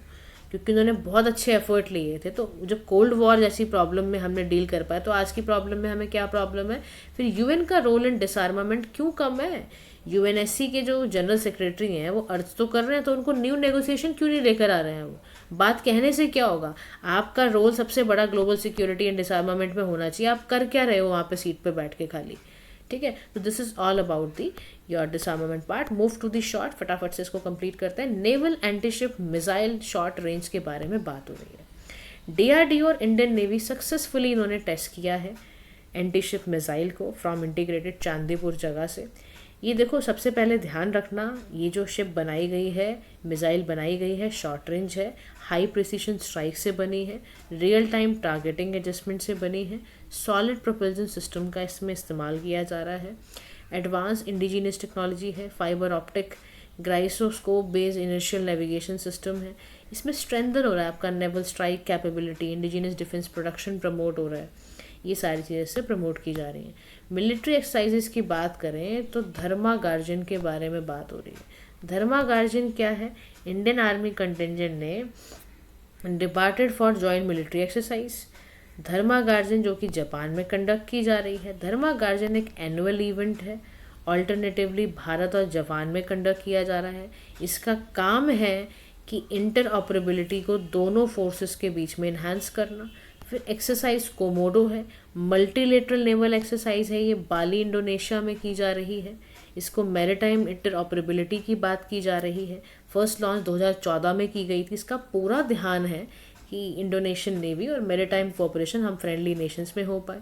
क्योंकि उन्होंने बहुत अच्छे एफर्ट लिए थे। तो जब कोल्ड वॉर जैसी प्रॉब्लम में हमने डील कर पाए, तो आज की प्रॉब्लम में हमें क्या प्रॉब्लम है? फिर यूएन का रोल इन डिसआर्मामेंट क्यों कम है? यूएनएससी के जो जनरल सेक्रेटरी हैं वो अर्ज तो कर रहे हैं, तो उनको न्यू नेगोशिएशन क्यों नहीं लेकर आ रहे हैं? वो बात कहने से क्या होगा? आपका रोल सबसे बड़ा ग्लोबल सिक्योरिटी एंड डिसआर्मामेंट में होना चाहिए। आप कर क्या रहे हो वहाँ पे सीट पे बैठ के खाली? ठीक है, तो this is all about the your disarmament part. Move to the short, फटाफट से इसको कंप्लीट करते हैं। Naval antiship missile short range के बारे में बात हो रही है। डीआरडीओ और इंडियन नेवी सक्सेसफुली इन्होंने टेस्ट किया है एंटीशिप मिसाइल को फ्रॉम इंटीग्रेटेड चांदीपुर जगह से। ये देखो, सबसे पहले ध्यान रखना, ये जो शिप बनाई गई है, मिसाइल बनाई गई है, शॉर्ट रेंज है, हाई प्रिसीशन स्ट्राइक से बनी है, रियल टाइम टारगेटिंग एडजस्टमेंट से बनी है, सॉलिड प्रोपल्जन सिस्टम का इसमें इस्तेमाल किया जा रहा है, एडवांस इंडिजीनियस टेक्नोलॉजी है, fibre optic gyroscope based inertial navigation system है। इसमें स्ट्रेंथन हो रहा है आपका naval strike capability, indigenous defence production promote हो रहा है, ये सारी चीज़ें इससे प्रमोट की जा रही हैं। मिलिट्री एक्सरसाइजेस की बात करें तो धर्मा गार्जन के बारे में बात हो रही है। धर्मा गार्जन क्या है? इंडियन आर्मी कंटिंजेंट ने departed for joint military exercise Dharma guardian, जो कि जापान में कंडक्ट की जा रही है। धर्मा गार्जन एक एनुअल इवेंट है, ऑल्टरनेटिवली भारत और जापान में कंडक्ट किया जा रहा है। इसका काम है कि इंटर ऑपरेबिलिटी को दोनों फोर्सेस के बीच में इन्हांस करना। फिर एक्सरसाइज कोमोडो है, मल्टीलेटरल नेवल एक्सरसाइज है, ये बाली इंडोनेशिया में की जा रही है। इसको मैरीटाइम इंटर ऑपरेबिलिटी की बात की जा रही है। फर्स्ट लॉन्च 2014 में की गई थी। इसका पूरा ध्यान है कि इंडोनेशियन नेवी और मैरीटाइम कोऑपरेशन हम फ्रेंडली नेशंस में हो पाए।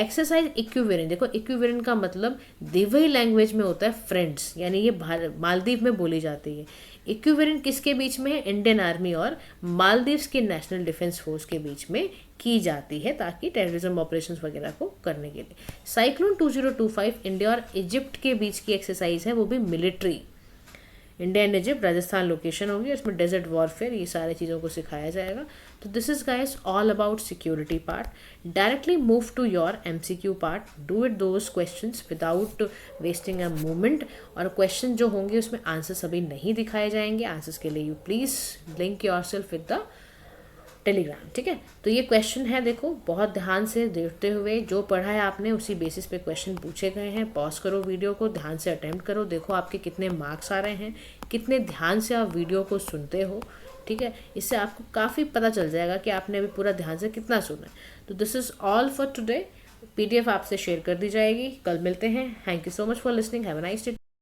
एक्सरसाइज इक्विवेलेंट, देखो इक्विवेलेंट का मतलब देवई लैंग्वेज में होता है फ्रेंड्स, यानी ये मालदीव में बोली जाती है। इक्विवेलेंट किसके बीच में है? इंडियन आर्मी और मालदीव्स के नेशनल डिफेंस फोर्स के बीच में की जाती है, ताकि टेररिज्म ऑपरेशंस वगैरह को करने के लिए। साइक्लोन 2025 इंडिया और इजिप्ट के बीच की एक्सरसाइज है, वो भी military. India and Egypt Rajasthan location होगी, इसमें डेजर्ट वॉरफेयर, ये सारी चीज़ों को सिखाया जाएगा। तो this is guys all about security part. Directly move to your MCQ part. Do it those questions without wasting a moment. और क्वेश्चन जो होंगे उसमें आंसर्स अभी नहीं दिखाए जाएंगे। आंसर्स के लिए you please link your self with the Telegram, ठीक है। तो ये क्वेश्चन है, देखो बहुत ध्यान से देखते हुए, जो पढ़ा है आपने उसी बेसिस पे क्वेश्चन पूछे गए हैं। पॉज करो वीडियो को, ध्यान से अटेम्प्ट करो, देखो आपके कितने मार्क्स आ रहे हैं, कितने ध्यान से आप वीडियो को सुनते हो, ठीक है। इससे आपको काफ़ी पता चल जाएगा कि आपने अभी पूरा ध्यान से कितना सुना है। तो this is all for today. PDF आपसे शेयर कर दी जाएगी, कल मिलते हैं। Thank you so much for listening, have a nice day.